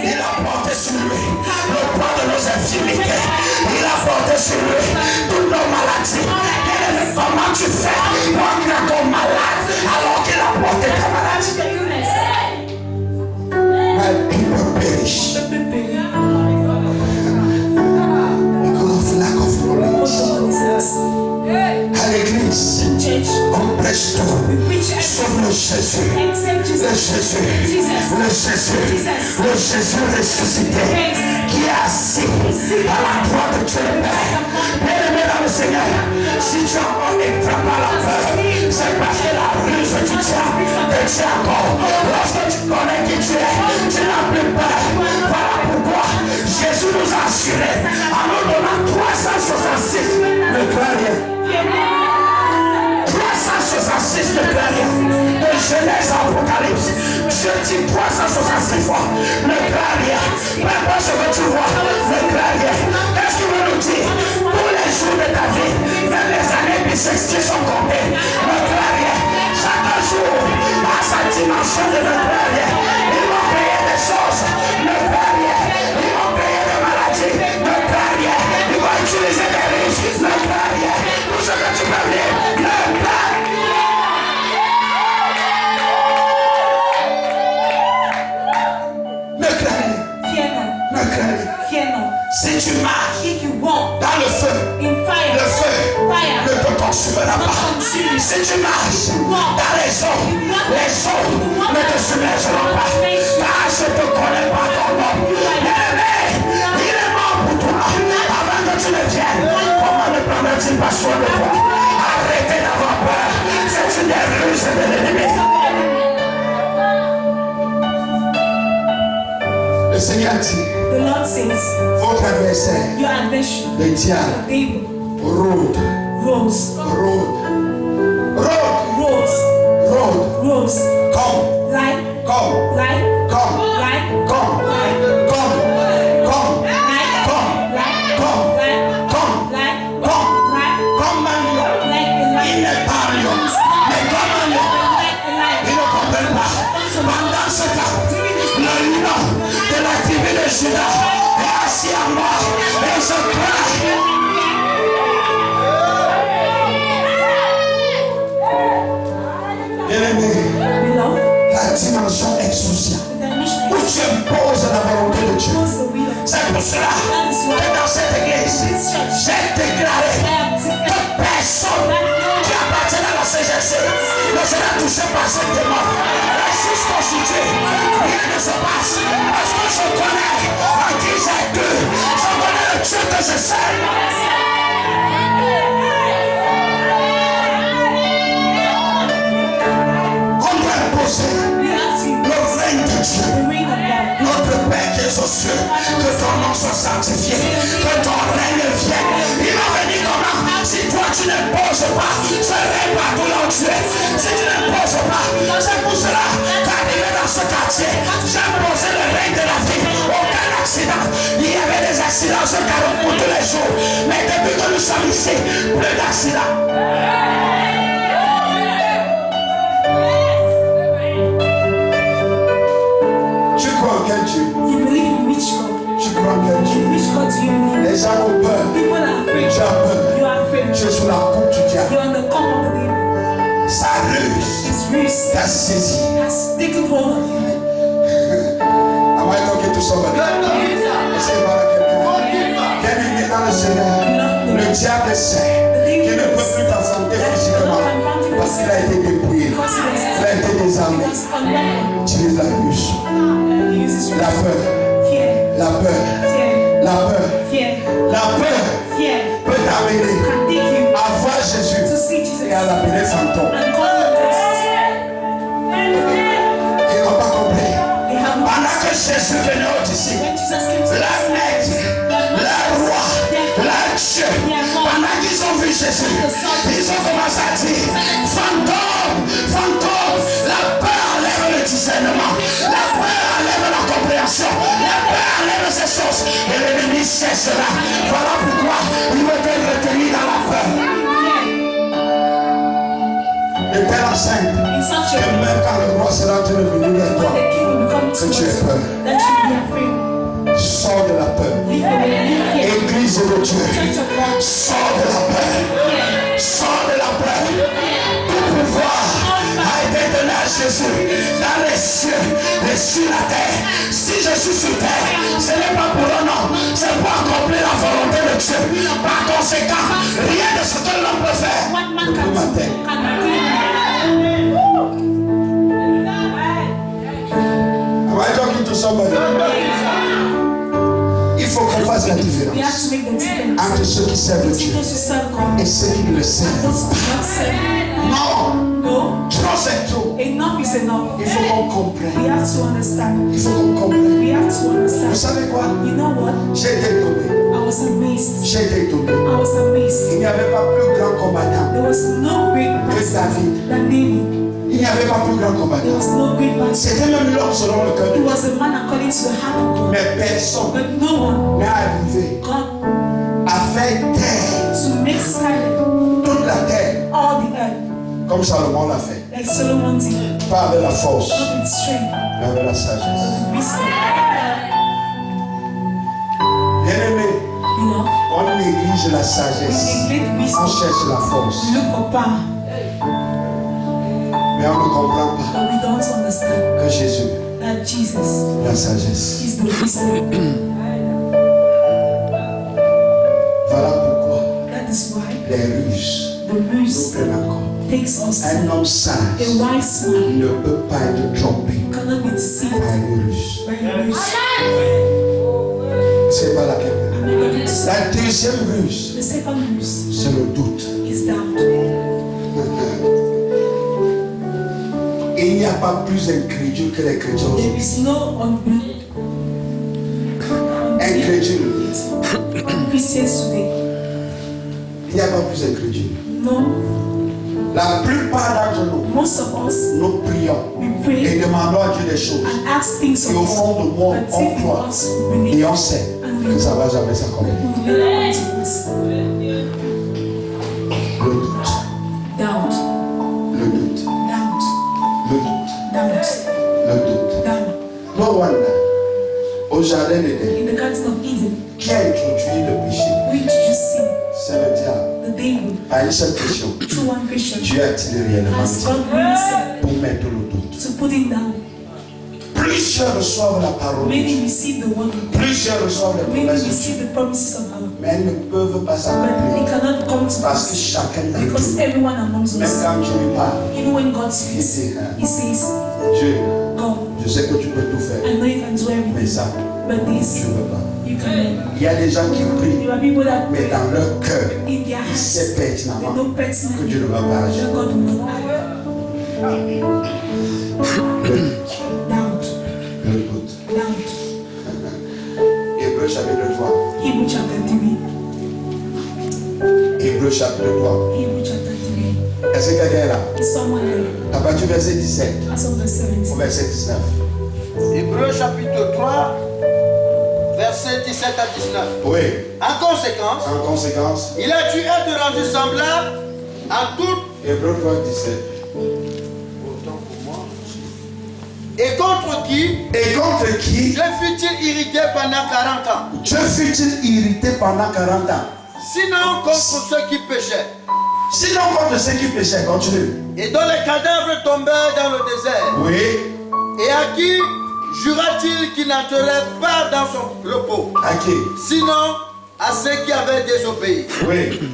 S1: Il a porté sur lui le poids de nos infirmités. Il a porté sur lui toutes nos maladies. Comment tu fais pour que ton malade alors qu'il a porté ta maladie? My people perish because of lack of knowledge. À l'église, on prêche tout sauf le Jésus. Le Jésus, le Jésus, le Jésus ressuscité qui est assis à la croix de Dieu le Père. Bien-aimé dans le Seigneur, si tu as encore étrappé à la peur, c'est parce que la ruse du diable te tient encore. Lorsque tu connais qui tu es, tu n'as plus peur. Voilà pourquoi Jésus nous a assurés en nous donnant 366 de gloire. 366 de gloire. De Genèse à Apocalypse. Je dis 366 fois. Le gloire. Peu importe ce que tu vois. Le gloire. Qu'est-ce qu'il veut nous dire? Tous les jours de ta vie, même les années bissextiles sont comptées. Le gloire. Chaque jour a sa dimension de le gloire. Ils vont payer des choses. Le gloire. Ils vont payer des maladies. Le gloire. Ils vont utiliser des riches. Le gloire. Tout ce que tu peux dire. Le gloire. Si tu marches dans le feu, le feu ne te consumera pas. Si tu marches dans les eaux ne te submergeront pas. Car je ne te connais pas ton nom. Il est mort pour toi. Avant que tu ne viennes, comment ne prendra-t-il pas soin de toi? Arrêtez d'avoir peur. C'est une ruse de l'ennemi. Le Seigneur dit,
S2: The Lord says,
S1: votre adversaire,
S2: your ambition,
S1: le diable,
S2: devil,
S1: rôde,
S2: rose,
S1: comme,
S2: like,
S1: comme,
S2: like,
S1: comme,
S2: like,
S1: comme,
S2: like,
S1: comme, comme,
S2: like,
S1: comme,
S2: like,
S1: comme,
S2: like,
S1: comme,
S2: like,
S1: comme,
S2: like,
S1: comme un lion.
S2: like a
S1: Il
S2: lion,
S1: n'est pas un lion, mais comme un lion.
S2: like a lion.
S1: Il ne comprend pas. Pendant ce temps, le lion de la tribu de Juda est assis à moi et je crie. Bien-aimé,
S2: Beloved,
S1: la dimension exousia
S2: the dimension
S1: où tu imposes la volonté de Dieu.
S2: was the will of
S1: C'est pour cela que dans cette église, j'ai déclaré que personne qui appartient à la CGC ne sera touché par ce démon. Reste constitué, rien ne se passe. Parce que je connais en qui j'ai cru. Je connais le Dieu que je sers. On doit imposer
S2: We have to
S1: le règne de Dieu.
S2: the reign of God.
S1: Notre Père qui est aux cieux, que ton nom soit sanctifié, que ton règne vienne. Il va venir comment? Si toi tu n'imposes pas, ce règne partout là où tu es. Si tu n'imposes pas, c'est pour cela qu'arrivé dans ce quartier, j'ai imposé le règne de la vie. Aucun accident. Il y avait des accidents ce carrefour tous les jours. Mais depuis que nous sommes ici, plus d'accidents. gens ont peur.
S2: People are afraid.
S1: Tu as peur.
S2: You are afraid.
S1: Tu es sur la coupe du diable.
S2: You're on the cup of the devil.
S1: Sa ruse
S2: His ruse
S1: t'a saisi.
S2: has taken hold of you.
S1: Am I talking to somebody? Est-ce que voilà quelqu'un? Bien-aimé dans le Seigneur, le diable sait qu'il ne peut plus t'affronter physiquement parce qu'il a été dépouillé. Il a été désarmé. Utilise la ruse. La peur.
S2: Fear.
S1: La peur.
S2: Fear.
S1: La peur.
S2: Fear.
S1: La peur
S2: Fear.
S1: peut t'amener
S2: Can take you
S1: à voir
S2: to
S1: Jésus
S2: see Jesus
S1: et à l'appeler fantôme.
S2: and call him this.
S1: Ils n'ont pas compris.
S2: They have not.
S1: Pendant que Jésus venait au-dessus,
S2: When Jesus came to
S1: la maître, la roi, la Dieu, pendant qu'ils ont vu Jésus, ils ont commencé à dire fantôme, fantôme. La peur enlève le discernement, la peur enlève la compréhension, la peur enlève ces choses et l'ennemi sait cela. Voilà pourquoi il veut te retenir dans la peur. De telle enceinte
S2: in such a
S1: que
S2: way
S1: même quand le roi sera en train de venir vers
S2: when
S1: toi,
S2: the king will become to
S1: que tu aies
S2: us,
S1: peur.
S2: that you be afraid.
S1: Sors de la peur.
S2: Leave fear.
S1: Église de Dieu,
S2: Church of God.
S1: sors de la peur. Sors de la peur. Tout pouvoir a été donné à Jésus dans les cieux et sur la terre. Si je suis sur terre, ce n'est pas pour un homme, c'est pour accomplir la volonté de Dieu. Par conséquent, rien de ce que l'homme peut faire
S2: What man
S1: ne peut
S2: can do
S1: m'atteindre.
S2: cannot do.
S1: Am I talking to somebody? Il faut qu'on fasse la
S2: We
S1: différence
S2: have to make the difference
S1: entre ceux qui servent
S2: between
S1: Dieu
S2: those who serve God
S1: et ceux qui ne le servent
S2: and those who do not serve.
S1: pas. Non,
S2: No,
S1: trop c'est trop.
S2: enough is enough.
S1: Il faut qu'on comprenne.
S2: We have to understand.
S1: Il faut qu'on comprenne.
S2: We have to
S1: Vous
S2: understand.
S1: savez quoi?
S2: You know what?
S1: J'ai été étonné.
S2: I was amazed.
S1: J'ai été étonné.
S2: I was amazed.
S1: Il n'y avait pas plus grand combattant
S2: There was no great
S1: que
S2: person
S1: David.
S2: than David.
S1: Il n'y avait pas plus grand
S2: There
S1: combattant.
S2: was no great person.
S1: C'était même l'homme selon le cœur de
S2: He
S1: Dieu.
S2: was a man according to the heart of God.
S1: Mais personne
S2: But no one,
S1: n'est arrivé
S2: God,
S1: à faire taire
S2: to make silent
S1: toute la terre
S2: all the earth,
S1: comme Salomon l'a fait.
S2: like Solomon did.
S1: Pas avec la force,
S2: Not with strength,
S1: mais avec la sagesse.
S2: with wisdom.
S1: Bien-aimé,
S2: You know,
S1: on néglige la
S2: we
S1: sagesse.
S2: neglect
S1: On
S2: wisdom.
S1: cherche la force.
S2: We look for power,
S1: Mais on ne comprend pas
S2: but we don't understand
S1: que Jésus,
S2: that Jesus
S1: la sagesse.
S2: is the wisdom.
S1: Voilà pourquoi
S2: That is why
S1: les ruses
S2: the
S1: nous
S2: ruse
S1: prennent encore.
S2: takes us
S1: Un
S2: to
S1: homme sage
S2: a wise man
S1: ne peut pas être trompé
S2: cannot be deceived
S1: par une ruse.
S2: by a ruse.
S1: C'est pas laquelle.
S2: I'm not going to say.
S1: La deuxième ruse,
S2: The second ruse
S1: c'est le doute.
S2: is doubt.
S1: Il n'y a pas plus incrédule que les chrétiens
S2: There
S1: aujourd'hui.
S2: is no unbelief.
S1: Incrédule.
S2: Christians today.
S1: Il n'y a pas plus incrédule.
S2: No,
S1: La plupart d'entre nous,
S2: most of us,
S1: nous prions
S2: we
S1: et
S2: pray
S1: demandons à Dieu des choses.
S2: and ask things
S1: Et
S2: of
S1: au fond de
S2: God,
S1: moi,
S2: but
S1: on
S2: deep in
S1: croit
S2: us, we believe
S1: et on sait que ça ne va jamais s'accomplir.
S2: it will never come to us.
S1: Le doute,
S2: Doubt,
S1: le doute,
S2: doubt,
S1: le doute,
S2: doubt,
S1: le doute.
S2: doubt.
S1: No wonder, au jardin d'Éden,
S2: In the Garden of Eden,
S1: qui a introduit le péché?
S2: we introduced sin,
S1: C'est le diable.
S2: the devil,
S1: À une seule question,
S2: through one Christian.
S1: Dieu a-t-il réellement
S2: Has
S1: dit
S2: God really said
S1: pour mettre le doute?
S2: to put it down?
S1: Plusieurs reçoivent la parole de Dieu.
S2: Many receive the word of God.
S1: Plusieurs reçoivent les
S2: Many
S1: promesses de Dieu.
S2: receive the promises of God.
S1: Mais elles ne peuvent pas
S2: But it
S1: s'accomplir
S2: cannot come to
S1: parce que
S2: us
S1: chacun d'entre
S2: because
S1: nous,
S2: everyone amongst
S1: même
S2: us,
S1: quand Dieu lui parle,
S2: even when God
S1: il
S2: speaks,
S1: dit,
S2: He says,
S1: Dieu,
S2: God,
S1: je sais que tu peux tout faire,
S2: I know you can do
S1: mais
S2: everything,
S1: ça,
S2: but
S1: tu
S2: this,
S1: ne peux pas.
S2: you cannot.
S1: Il y a des gens qui prient,
S2: There are people that
S1: mais
S2: pray
S1: dans leur cœur,
S2: in their
S1: ils
S2: hearts,
S1: savent
S2: they
S1: pertinemment
S2: know
S1: que
S2: personally
S1: Dieu ne va pas agir.
S2: that God will not act.
S1: Le doute,
S2: Doubt,
S1: le doute.
S2: doubt.
S1: Hébreu chapitre 3.
S2: Hebrew chapter 3.
S1: Hébreu chapitre 3.
S2: Hebrew chapter 3.
S1: Est-ce que quelqu'un est là?
S2: Is someone there?
S1: À partir du verset 17
S2: As of verse
S1: au
S2: 17.
S1: verset 19.
S3: Hébreux chapitre 3, versets 17 à 19.
S1: Oui,
S3: En conséquence,
S1: en conséquence,
S3: il a dû être rendu semblable à tout.
S1: Hébreu 3, 17.
S3: Et contre qui
S1: Et contre avec qui?
S3: Dieu fut-il irrité pendant 40 ans?
S1: Dieu fut-il irrité pendant 40 ans?
S3: Sinon contre ceux qui péchaient.
S1: Sinon contre ceux qui péchaient, continue.
S3: Et dont les cadavres tombaient dans le désert.
S1: Oui.
S3: Et à qui jura-t-il qu'il n'entrerait pas dans son repos?
S1: À qui?
S3: Sinon à ceux qui avaient désobéi.
S1: Oui.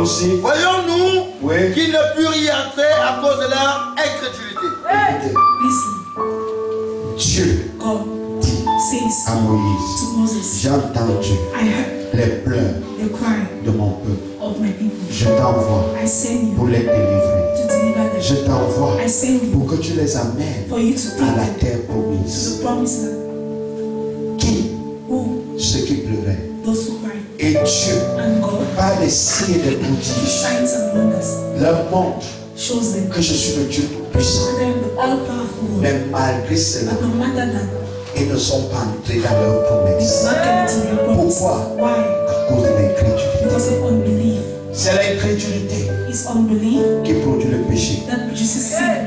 S3: Aussi, voyons-nous
S1: Oui.
S3: qu'ils ne purent y entrer à cause de leur incrédulité.
S1: Écoutez.
S2: Listen.
S1: Dieu
S2: God
S1: dit
S2: says
S1: à Moïse,
S2: to Moses,
S1: j'ai entendu
S2: I heard
S1: les pleurs
S2: the cry
S1: de mon peuple.
S2: of my people.
S1: Je t'envoie
S2: I send
S1: pour
S2: you
S1: les délivrer.
S2: to deliver them.
S1: Je t'envoie
S2: I send you
S1: pour que tu les amènes
S2: for you to
S1: à
S2: take
S1: la
S2: them
S1: terre
S2: to
S1: promise.
S2: the promised land.
S1: Qui?
S2: Who?
S1: Ceux qui pleuraient.
S2: Those who cry.
S1: Et Dieu,
S2: And God,
S1: par des signes et des
S2: He
S1: prodiges,
S2: shines and wonders,
S1: leur montre
S2: shows them
S1: que je suis le Dieu tout-puissant.
S2: that I am the all-powerful God.
S1: Mais malgré cela,
S2: But no matter that,
S1: ils ne sont pas entrés dans leur promesse.
S2: it's not getting to their promise.
S1: Pourquoi?
S2: Why?
S1: À cause de l'incrédulité.
S2: Because of unbelief.
S1: C'est l'incrédulité
S2: It's unbelief
S1: qui produit le péché.
S2: that produces sin.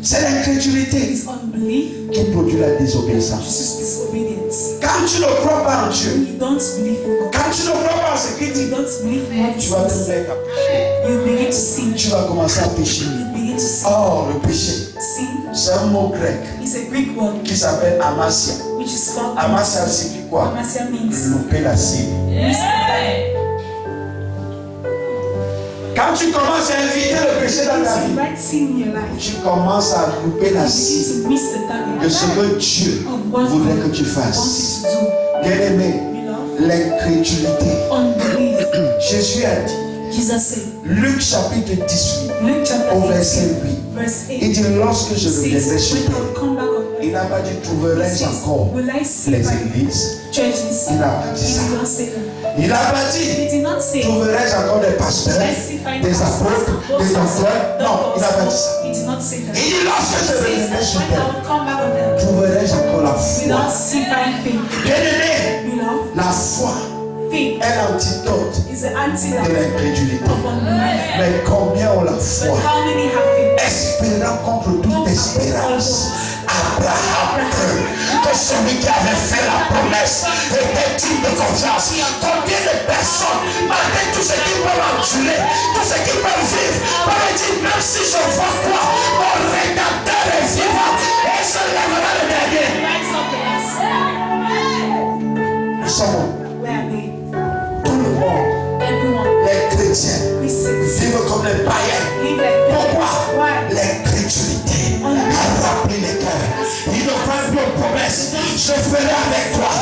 S1: C'est l'incrédulité
S2: It's unbelief
S1: qui produit la désobéissance.
S2: produces disobedience.
S1: Quand tu ne crois pas en Dieu,
S2: When you don't believe in God,
S1: quand tu ne crois pas en ce qu'il
S2: you
S1: dit,
S2: don't believe in what He
S1: tu vas te
S2: says,
S1: mettre à pécher.
S2: you begin to sin.
S1: Tu vas commencer à pécher.
S2: You begin to sin.
S1: Or, le péché,
S2: Sin
S1: c'est un mot grec
S2: is a Greek word
S1: qui s'appelle amasia.
S2: which is called
S1: Amasia signifie quoi?
S2: Amasia means
S1: Louper la cible.
S2: miss the target.
S1: Quand tu commences à inviter le péché dans ta
S2: If you
S1: vie,
S2: write sin in your life,
S1: tu commences à louper la
S2: you
S1: cible
S2: begin to miss the
S1: de
S2: target
S1: ce que Dieu
S2: of what
S1: voudrait que
S2: God
S1: tu fasses.
S2: wants you to do.
S1: Bien-aimé,
S2: Beloved,
S1: l'incrédulité.
S2: unbelief.
S1: Jésus a dit,
S2: Jesus said,
S1: Luc chapitre 18,
S2: Luke chapter
S1: au
S2: 18,
S1: verset 8,
S2: verse 8,
S1: il dit, lorsque je reviendrai
S2: says,
S1: sur
S2: when I
S1: terre,
S2: will come back on
S1: il
S2: earth,
S1: n'a pas dit,
S2: he
S1: trouverais
S2: says,
S1: encore
S2: will I see
S1: les
S2: my
S1: églises.
S2: churches?
S1: Il n'a pas dit
S2: He
S1: ça.
S2: did not say that.
S1: Il n'a pas
S2: He
S1: dit,
S2: did not say,
S1: trouverais encore des pasteurs,
S2: let's see find
S1: des
S2: pastors,
S1: apôtres, des docteurs. Non, il n'a pas dit ça.
S2: He did not say that.
S1: Il dit, lorsque
S2: He
S1: je reviendrai
S2: says,
S1: sur
S2: when I
S1: terre,
S2: will come back on earth,
S1: trouverais encore la foi.
S2: without see find faith.
S1: Bien-aimé,
S2: Beloved,
S1: la foi
S2: faith
S1: est l'antidote
S2: is the
S1: de
S2: antidote
S1: l'incrédulité.
S2: of unbelief.
S1: Mais combien ont la
S2: But
S1: foi?
S2: how many have faith?
S1: Espérant contre toute espérance. Abraham crut que celui qui avait fait la promesse était digne de confiance. Combien de personnes, malgré tout ce qu'ils peuvent endurer, tout ce qu'ils peuvent vivre, peuvent dire, même si je vois quoi, mon Rédempteur est vivant et se lèvera le dernier.
S2: Rise up and ask.
S1: Nous sommes
S2: Where are they?
S1: tout le monde,
S2: Everyone.
S1: les chrétiens,
S2: Christians.
S1: vivent comme les païens.
S2: Live like
S1: Pourquoi?
S2: Why?
S1: L'incrédulité a rempli les cœurs. Ils ne prennent plus aux promesses. Je ferai avec toi.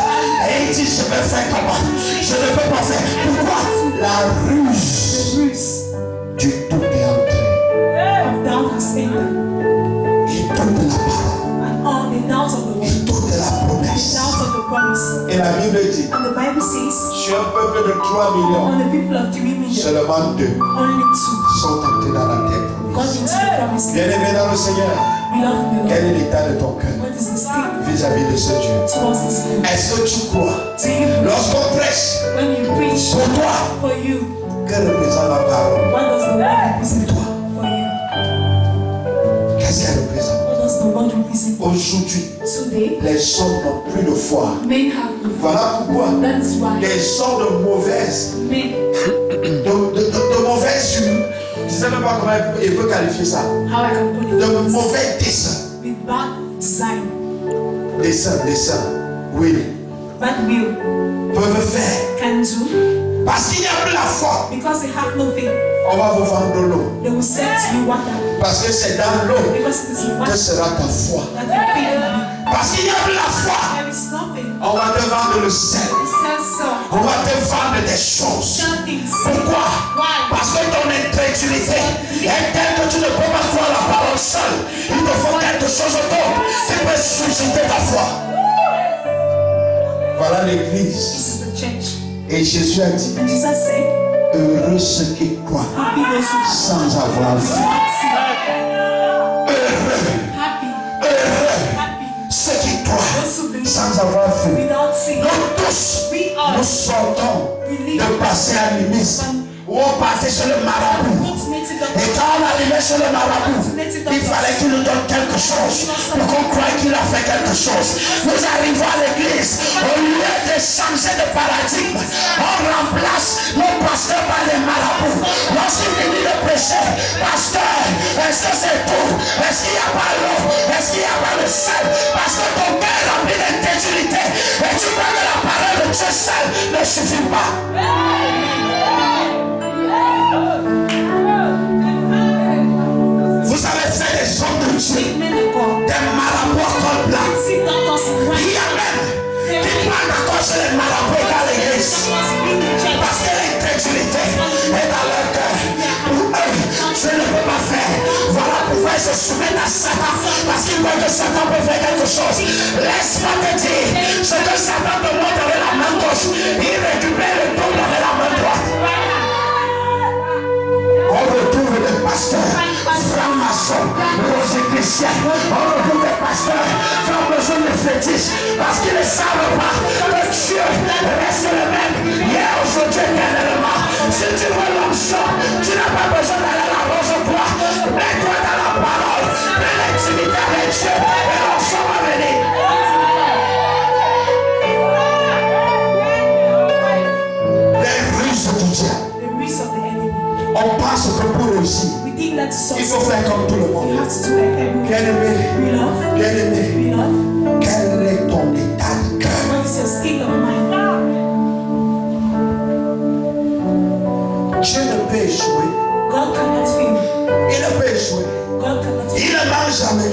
S1: Et il dit, je vais faire comment? Je ne peux pas faire. Pourquoi? La ruse
S2: The roots
S1: du doute est entrée.
S2: of doubt has entered.
S1: Il doute de la parole.
S2: And all the doubts of the world,
S1: Il doute de la
S2: the
S1: promesse.
S2: doubts of the promise.
S1: Et la Bible dit,
S2: And the Bible says,
S1: sur un peuple de 3 millions,
S2: on the people of 3 million,
S1: seulement 2
S2: only 2
S1: sont entrés dans la terre
S2: got
S1: promise.
S2: into the promise.
S1: Bien-aimé dans le Seigneur,
S2: Beloved, beloved,
S1: quel est l'état de ton cœur
S2: what is the state
S1: vis-à-vis de ce Dieu?
S2: towards this God?
S1: Est-ce que tu crois?
S2: Do you believe
S1: Lorsqu'on prêche
S2: when you preach
S1: pour toi,
S2: for you,
S1: que représente la parole?
S2: what does the word represent
S1: Toi,
S2: for you?
S1: qu'est-ce qu'elle représente?
S2: What does the word represent?
S1: Aujourd'hui,
S2: Today,
S1: les hommes n'ont plus de foi.
S2: men have no faith.
S1: Voilà pourquoi
S2: That is why
S1: les sortes de mauvaises,
S2: men,
S1: de mauvaises humaines, je ne sais même pas comment il peut qualifier ça,
S2: how I can put it,
S1: de mauvais desseins,
S2: with bad design,
S1: oui,
S2: bad will,
S1: peuvent faire.
S2: can do,
S1: Parce qu'il n'y a plus la foi,
S2: because they have no faith.
S1: on va vous vendre de l'eau.
S2: They will send to you water,
S1: Parce que c'est dans l'eau
S2: because it is in
S1: que
S2: water
S1: sera ta foi.
S2: that your faith will be.
S1: Parce qu'il n'y a plus la foi,
S2: There is nothing.
S1: on va te vendre le sel.
S2: Sell some,
S1: On va te vendre des choses.
S2: sell things.
S1: Pourquoi?
S2: Why?
S1: Parce que ton incrédulité est telle que tu ne peux pas croire la parole seule. Il te faut quelque chose d'autre qui peut susciter ta foi. Voilà l'église.
S2: This is the church.
S1: Et Jésus a dit,
S2: And Jesus said,
S1: heureux ceux qui croient
S2: happy those who
S1: sans avoir vu.
S2: happy,
S1: Heureux
S2: happy,
S1: ceux qui croient
S2: those who believe
S1: sans avoir vu.
S2: without sin.
S1: Nous tous,
S2: We are
S1: nous sortons de passer animisme. Où on passait sur le marabout.
S2: not meant
S4: Et quand on arrivait sur le marabout, il fallait qu'il nous donne quelque chose pour qu'on croie qu'il a fait quelque chose. Nous arrivons à l'église, au lieu de changer de paradigme, on remplace nos pasteurs par les marabouts. Lorsqu'il finit de prêcher, pasteur, est-ce que c'est tout? Est-ce qu'il n'y a pas l'eau? Est-ce qu'il n'y a pas le sel? Parce que ton cœur est rempli d'incrédulité et tu crois que la parole de Dieu seul ne suffit pas. Vous avez fait des hommes de Dieu, des marabouts à col blanc. Il y a même qui parlent encore sur les marabouts dans l'église. Parce que l'incrédulité est dans leur cœur. Pour eux, je ne peux pas faire. Voilà pourquoi ils se soumettent à Satan. Parce qu'ils voient que Satan peut faire quelque chose. Laisse-moi te dire, ce que Satan te montre avec la main gauche, il récupère le double avec la main droite. On retrouve des pasteurs francs-maçons, rosicruciens. On retrouve des pasteurs qui ont besoin de fétiches parce qu'ils ne savent pas que Dieu reste le même hier, aujourd'hui, éternellement. Si tu veux l'onction, tu n'as pas besoin d'aller à la rose au bois. Mets-toi dans la parole, mets l'intimité avec Dieu et l'onction va venir. Les ruses du diable. On pense que pour réussir, il faut faire comme tout le monde. Bien-aimé, quel est ton état de cœur? Dieu ne peut échouer. Il ne peut échouer. Il ne ment jamais.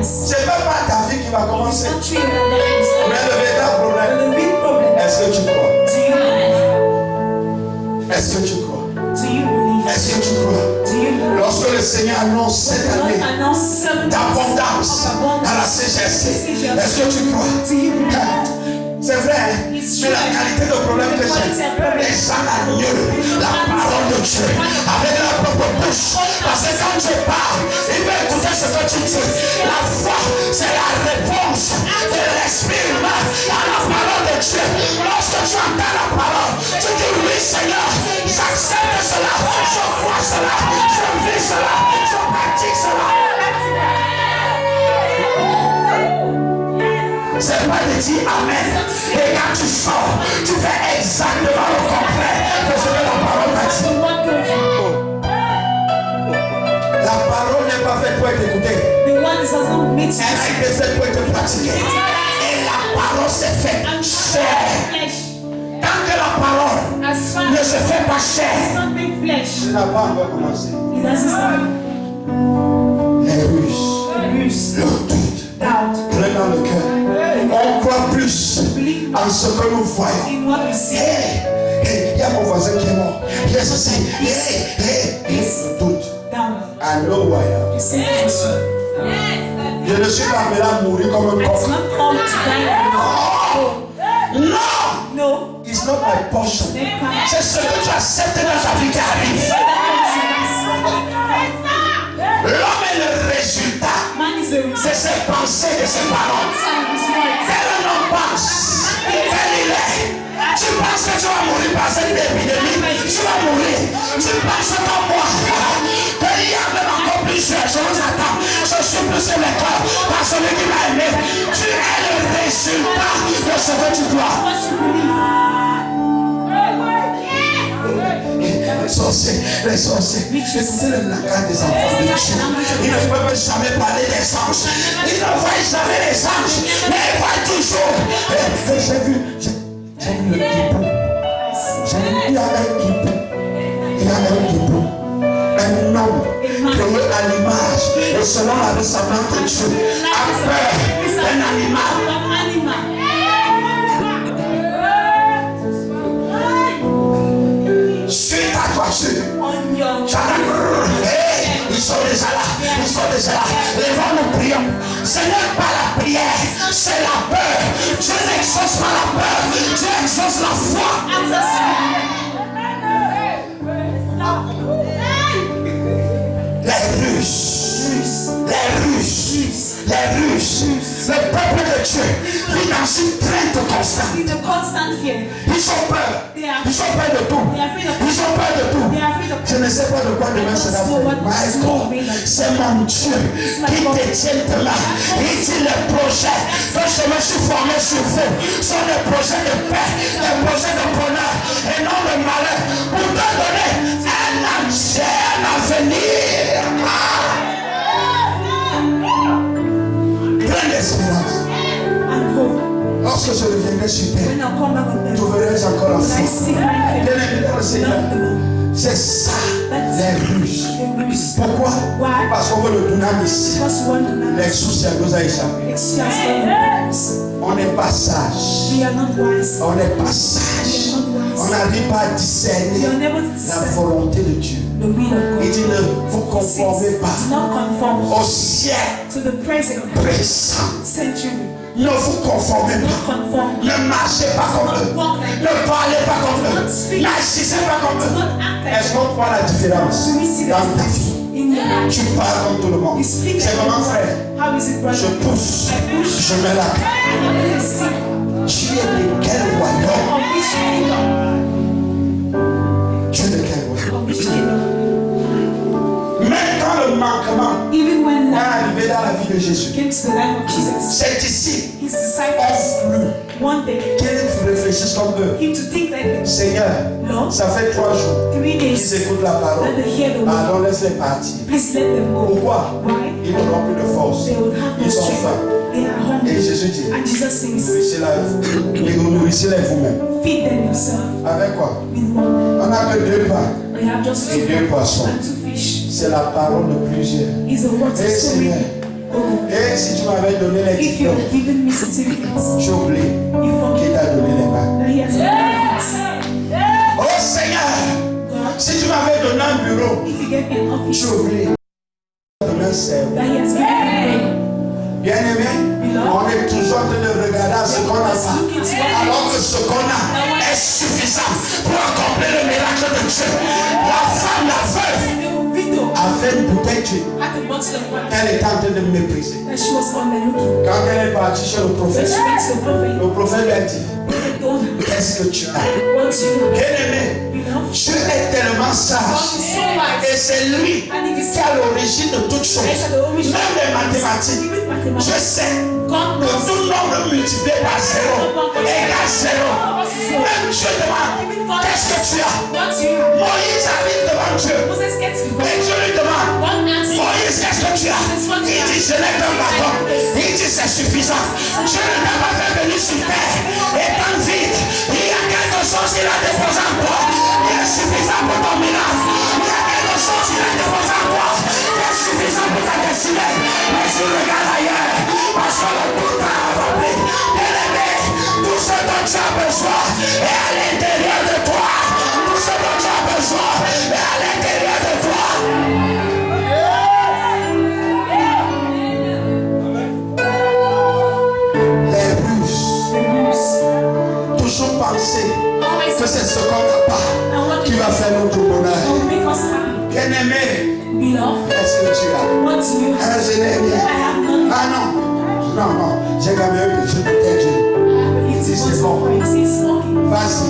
S4: Ce n'est pas ta vie qui va commencer. Mais le véritable problème, est-ce que tu crois? Est-ce que tu crois? Est-ce que tu crois? Lorsque le Seigneur annonce cette année d'abondance dans la CGC, est-ce que tu crois? C'est vrai, mais la qualité de problème que j'ai, les gens annulent la parole de Dieu avec leur propre bouche. Parce que quand tu parles, ils veulent écouter ce que tu dis. La foi, c'est la réponse de l'esprit humain à la parole de Dieu. Lorsque tu entends la parole, tu dis oui Seigneur, j'accepte cela, je crois cela, je vis cela, je pratique cela. C'est pas de dire Amen. Et quand tu sors, tu fais exactement le contraire de ce que la parole t'a dit. La parole n'est pas faite pour être écoutée. Elle a été faite pour être pratiquée. Et la parole s'est faite chair. Tant que la parole ne se fait pas chair, tu n'as pas encore commencé. Les ruses, le doute, plein dans le cœur. On croit plus en ce que nous voyons. Il y a mon voisin qui est mort. Yes, le doute. I know who I am. Je ne suis pas appelé à mourir comme un coq. Non! It's not my portion. C'est ce que tu acceptes dans ta vie qui arrive. L'homme est le résultat. C'est ses pensées et ses paroles. Tel un homme pense, tel il est. Tu penses que tu vas mourir par cette épidémie, tu vas mourir. Tu penses comme moi, qu'il y a même encore plusieurs choses à temps. Je suis poussé le corps par celui qui m'a aimé. Tu es le résultat de ce que tu dois. Les sorciers, écoutez le langage des enfants de Dieu. Ils ne peuvent jamais parler des anges. Ils ne voient jamais les anges, mais ils voient toujours. J'ai vu le hibou. Il y a un hibou. Un homme créé à l'image et selon la ressemblance de Dieu. A peur d'un animal. Suite à toi, Dieu. Ils sont déjà là. Lèvons-nous, prions. Seigneur, pas la prière, c'est la peur. Dieu n'exauce pas la peur, Dieu exauce la foi. Les Russes, le peuple de Dieu vit dans une crainte constant.
S2: It's a constant fear.
S4: Ils ont peur. Ils ont peur de tout.
S2: They are afraid of
S4: Ils ont peur de tout.
S2: They are afraid of
S4: Je ne sais pas de quoi demain sera fait. C'est mon Dieu qui détient de là. Il dit les projets que je me suis formé sur vous sont des projets de paix, des projets de bonheur et non de malheur pour te donner un avenir. Plein d'espérance. Lorsque je reviendrai sur terre, tu verras encore la foi. Bien-aimé dans le Seigneur, c'est ça les ruses. Pourquoi? Parce qu'on veut le dynamisme. Les soucis nous a échappé. On n'est pas sage. On n'est pas sage. On n'arrive pas à discerner la volonté de Dieu. Il dit ne vous conformez pas au siècle présent. Ne vous conformez pas. Ne marchez pas comme eux. Ne parlez pas comme eux. N'agissez pas comme eux. Est-ce qu'on voit la différence dans ta vie? Tu parles comme tout le monde. C'est comment frère? Je pousse. Je mets la clé. Tu es de quel royaume? Tu es de quel royaume? Même quand le manquement est arrivé dans la vie de Jésus, ses disciples ont voulu qu'ils réfléchissent comme eux. Seigneur, ça fait 3 jours qu'ils écoutent la parole. Alors laisse-les partir. Pourquoi? Ils n'auront plus de force. Ils ont faim. Et Jésus dit, nourrissez-les vous-même. Avec quoi? On n'a que 2 pains et 2 poissons. C'est la parole de plusieurs. Et Seigneur, et si tu m'avais donné les diplômes, j'ai oublié qui t'a donné les mains. Oh Seigneur, si tu m'avais donné un bureau, j'ai oublié qui t'a donné un cerveau. Bien aimé, on est toujours en train de regarder à ce qu'on a pas, alors que ce qu'on a est suffisant pour accomplir le miracle de Dieu. La femme, la veuve, avait une bouteille d'huile. Elle était en train de me mépriser. Quand elle est partie chez le prophète lui a dit, qu'est-ce que tu as? Bien-aimé, Dieu est tellement sage. Et c'est lui qui a l'origine de toutes choses. Même les mathématiques. Je sais que tout nombre multiplié par 0 égale 0. Même Dieu demande, qu'est-ce que tu as? Moïse arrive devant Dieu. Et Dieu lui demande, Moïse, qu'est-ce que tu as? Il dit, je n'ai qu'un bâton. Il dit, c'est suffisant. Dieu ne t'a pas fait venir sur terre. Étant vide, il y a quelque chose qu'il a déposé en toi. Il est suffisant pour ton miracle. Il y a quelque chose qu'il a déposé en toi. Il est suffisant pour ta destinée. Mais je regarde ailleurs. Parce que le bout a rempli. Bien-aimé, tout ce dont tu as besoin est à l'intérieur de toi. Tout ce dont tu as besoin est à l'intérieur de toi. Les ruses. Toujours penser que c'est ce qu'on n'a pas qui va faire notre bonheur. Bien-aimé, qu'est-ce que tu as? Ah, je n'ai rien. Ah non. Non, j'ai quand même un péché de tête. C'est bon. Vas-y.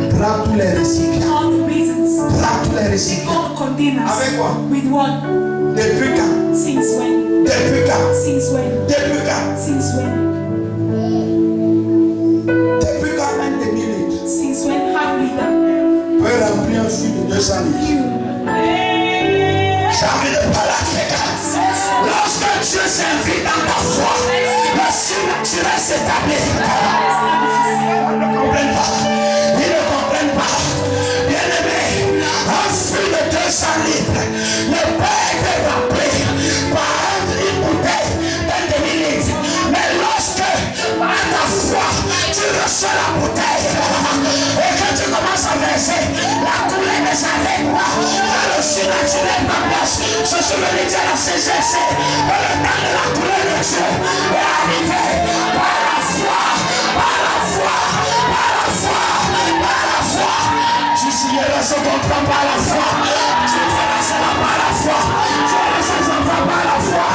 S4: Prends tous les récipients. Prends tous les récipients. Avec quoi? Depuis quand? Depuis quand? Depuis quand? Depuis quand un demi-litre peut remplir un fût de 200 litres? J'ai envie de parler à quelqu'un. Lorsque Dieu s'invite dans ta foi, le surnaturel s'établit. Ils ne comprennent pas. Ils ne comprennent pas. Bien-aimé, un fût de 200 litres ne peut être rempli par une bouteille d'un demi-litre. Mais lorsque, par ta foi, tu reçois la bouteille et que tu commences à verser la coulée de sa lèvre, le surnaturel m'embrasse. Je suis venu dire à ces essais que le temps de la coulée de Dieu est arrivé par la foi, par la foi, par la foi, par la foi. Tu signeras ce contrat par la foi. Tu feras cela par la foi. Tu auras ces enfants par la foi.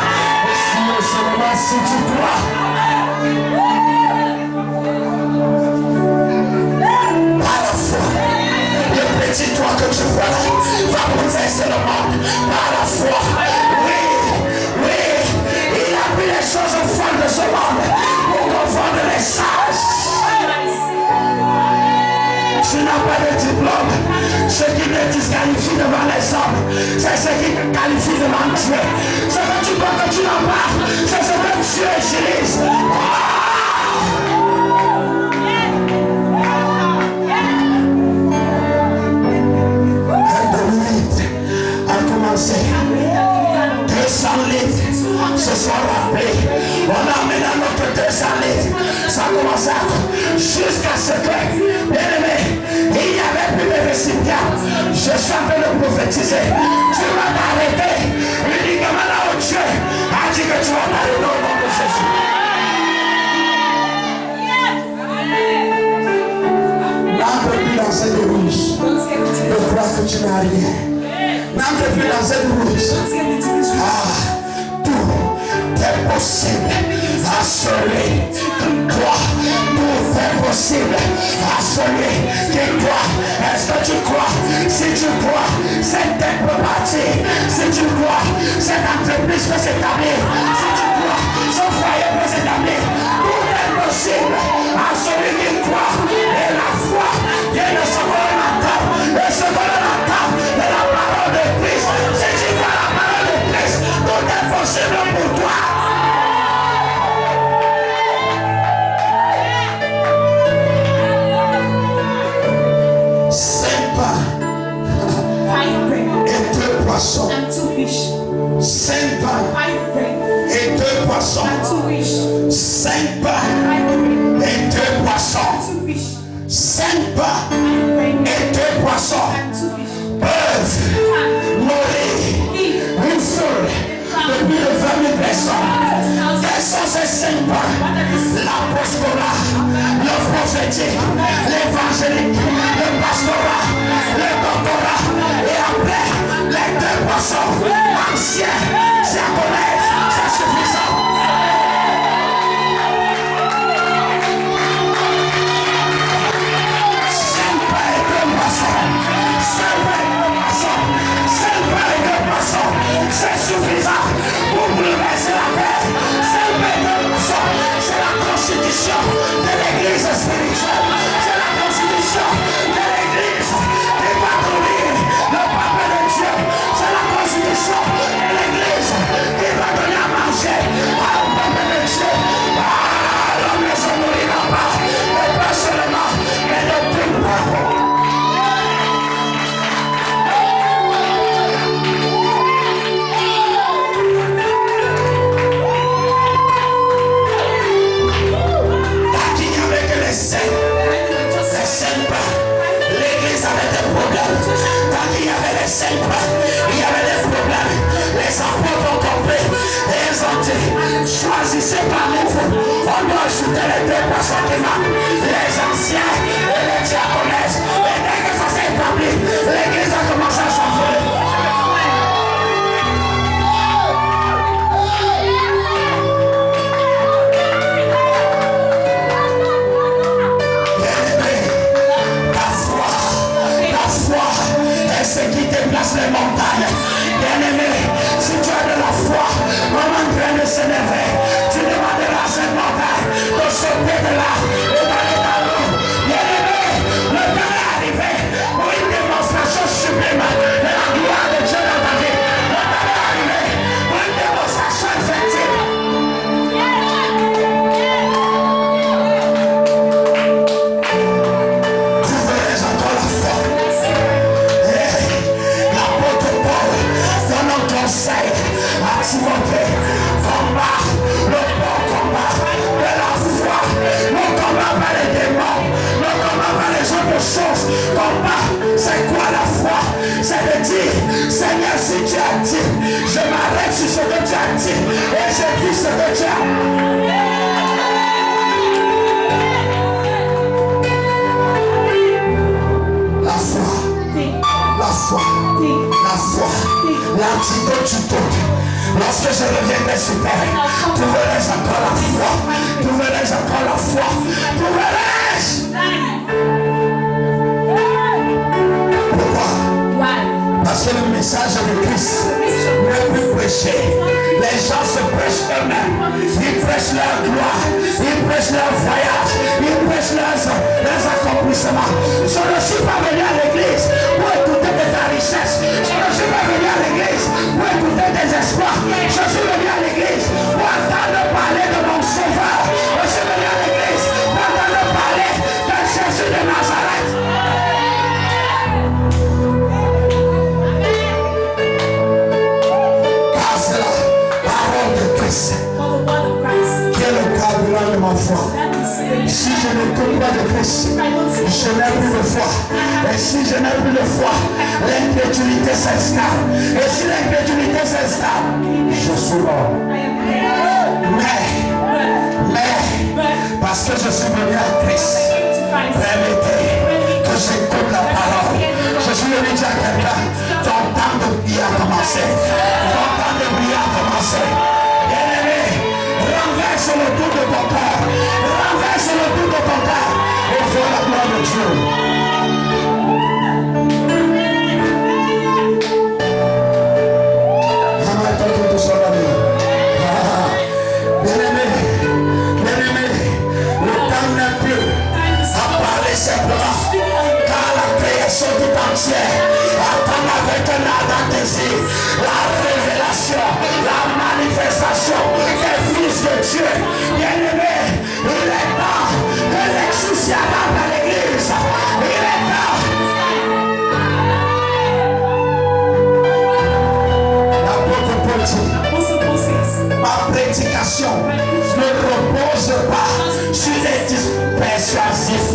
S4: Et si tu crois. que tu vois là va bouleverser le monde par la foi. Oui, oui, il a pris les choses au fond de ce monde pour confondre les sages. Tu n'as pas de diplôme. Ce qui te disqualifie devant les hommes, c'est ce qui te qualifie devant Dieu. Ce que tu vois que tu n'as pas, c'est ce que Dieu utilise. A commencé 200 litres se sont rappelés. On a amené notre 200 litres. Ça a commencé jusqu'à ce que, bien aimé, il n'y avait plus de récipients. Je suis en train de prophétiser. Tu vas t'arrêter uniquement là où Dieu a dit que tu vas t'arrêter au nom de Jésus. N'entre plus dans cette rouge. Je crois que tu n'as rien. N'entre plus dans cette rouge. Tout est possible à celui qui croit. Tout est possible à celui qui croit. Est-ce que tu crois? Si tu crois, cette tête peut partir. Si tu crois, cette entreprise peut s'établir. Si tu crois, son foyer peut s'établir. Tout est possible à celui qui croit. Et la foi vient de ce qu'on entend. Et ce qu'on entend de la parole de Christ. Si tu crois la parole de Christ, tout est possible pour toi. Poissons, 5 pains et 2 poissons, 5 pains et 2 poissons, 5 pains et 2 poissons peuvent nourrir une foule de plus de 20 000 personnes. Quels sont ces 5 pains? L'apostolat, le prophétique, l'évangélique, le pastorat, le doctorat et après les 2 poissons anciens, japonais, c'est suffisant. C'est suffisant pour bouleverser la terre. C'est la constitution de l'église spirituelle. C'est la constitution de l'église qui va nourrir le peuple de Dieu. C'est la constitution de l'église qui va donner à manger au peuple de Dieu. L'homme ne se nourrira pas, mais pas seulement, mais de tout le monde. L'église avait des problèmes. Quand il y avait les 5 pains, il y avait des problèmes. Les apôtres ont compris et ils ont dit, choisissez parmi vous. On doit ajouter les 2 poissons qui manquent, les anciens et les diaconesses. Et dès que ça s'est établi, l'église a commencé à s'envoler. Ce qui déplace les montagnes. Bien-aimé, si tu as de la foi, comme un grain de sénévé, tu demanderas à cette montagne de sauter de là et d'aller dans l'eau. Bien-aimé, le temps est arrivé pour une démonstration sublime de la gloire de Dieu dans ta vie. Le temps est arrivé pour une démonstration effective. Trouverez encore la foi. Conseil à Timothée, combat le bon combat de la foi, le combat par les démons, le combat par les autres choses. Combat, c'est quoi la foi? C'est de dire, Seigneur, si tu as dit, je m'arrête sur ce que tu as dit et je dis ce que tu as. La foi, la foi, la foi. L'antidote du doute. Lorsque je reviendrai sur terre, trouverai-je encore la foi? Trouverai-je encore la foi? Trouverai-je? Pourquoi? l'établissement. Je ne suis pas venu à l'église pour écouter de ta richesse. Je ne suis pas venu à l'église pour écouter des espoirs. Je suis venu à l'église pour entendre parler de mon sauveur. Je suis venu à l'église pour entendre parler de Jésus de Nazareth. Car c'est la parole de Christ qui est le carburant de ma foi. Si je n'écoute pas de Christ, je n'ai plus de foi. Et si je n'ai plus de foi, l'incrédulité s'installe. Et si l'incrédulité s'installe, je suis mort. Mais, parce que je suis venu à Christ, permettez que j'écoute la parole. Je suis venu dire à quelqu'un, ton temps de prier a commencé. Ton temps de prier a commencé. Bien-aimé, renverse le tout de ton cœur. Renverse le tout de ton cœur. Et vois la gloire de Dieu. Bien-aimé, le temps n'est plus à parler simplement. Car la création tout entière attend avec un ardent désir la révélation, la manifestation des fils de Dieu. Bien-aimé, il est temps que l'exousia rentre à l'église. Il est temps. L'apôtre Paul dit, ma prédication ne repose pas sur des discours persuasifs,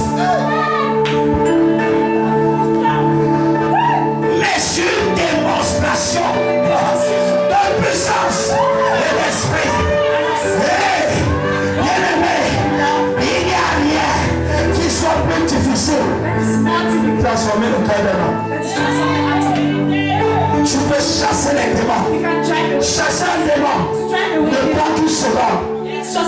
S4: mais sur une démonstration de puissance et d'esprit. Bien-aimé, il n'y a rien qui soit plus difficile de transformer le cœur de l'homme. Tu peux chasser les démons. Chasser un démon ne prend qu'une seconde.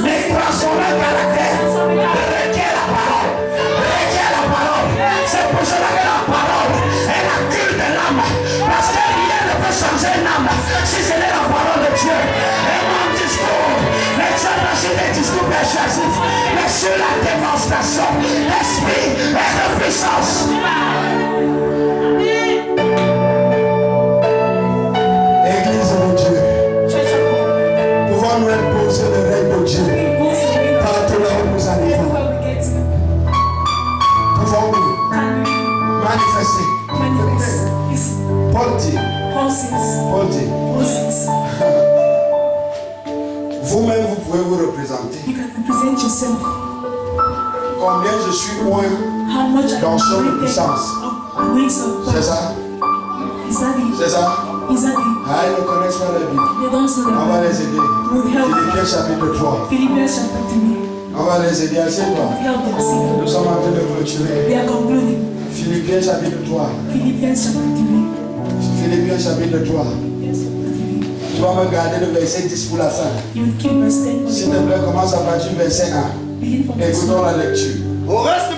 S4: Mais transformer le caractère requiert la parole. Requiert la parole. C'est pour cela que la parole est la cure de l'âme. Parce que rien ne peut changer une âme si ce n'est la parole de Dieu. Et mon discours n'est pas sur des discours persuasifs, mais sur la démonstration d'esprit et de puissance. Église de Dieu, pouvons-nous imposer le règne de Dieu partout là où nous arrivons? Pouvons-nous manifester? Paul dit, vous-même vous pouvez vous représenter. Combien je suis loin dans son puissance. C'est ça? C'est ça? Ah, ils ne connaissent pas la Bible. On va les aider. Philippiens chapitre 3. On va les aider. Assieds-toi. Nous sommes en train de clôturer. Philippiens chapitre 3. Philippiens chapitre 3. Tu vas me garder le verset 10 pour la fin. S'il te plaît, commence à partir du verset 1. Écoutons la lecture.
S3: Au reste,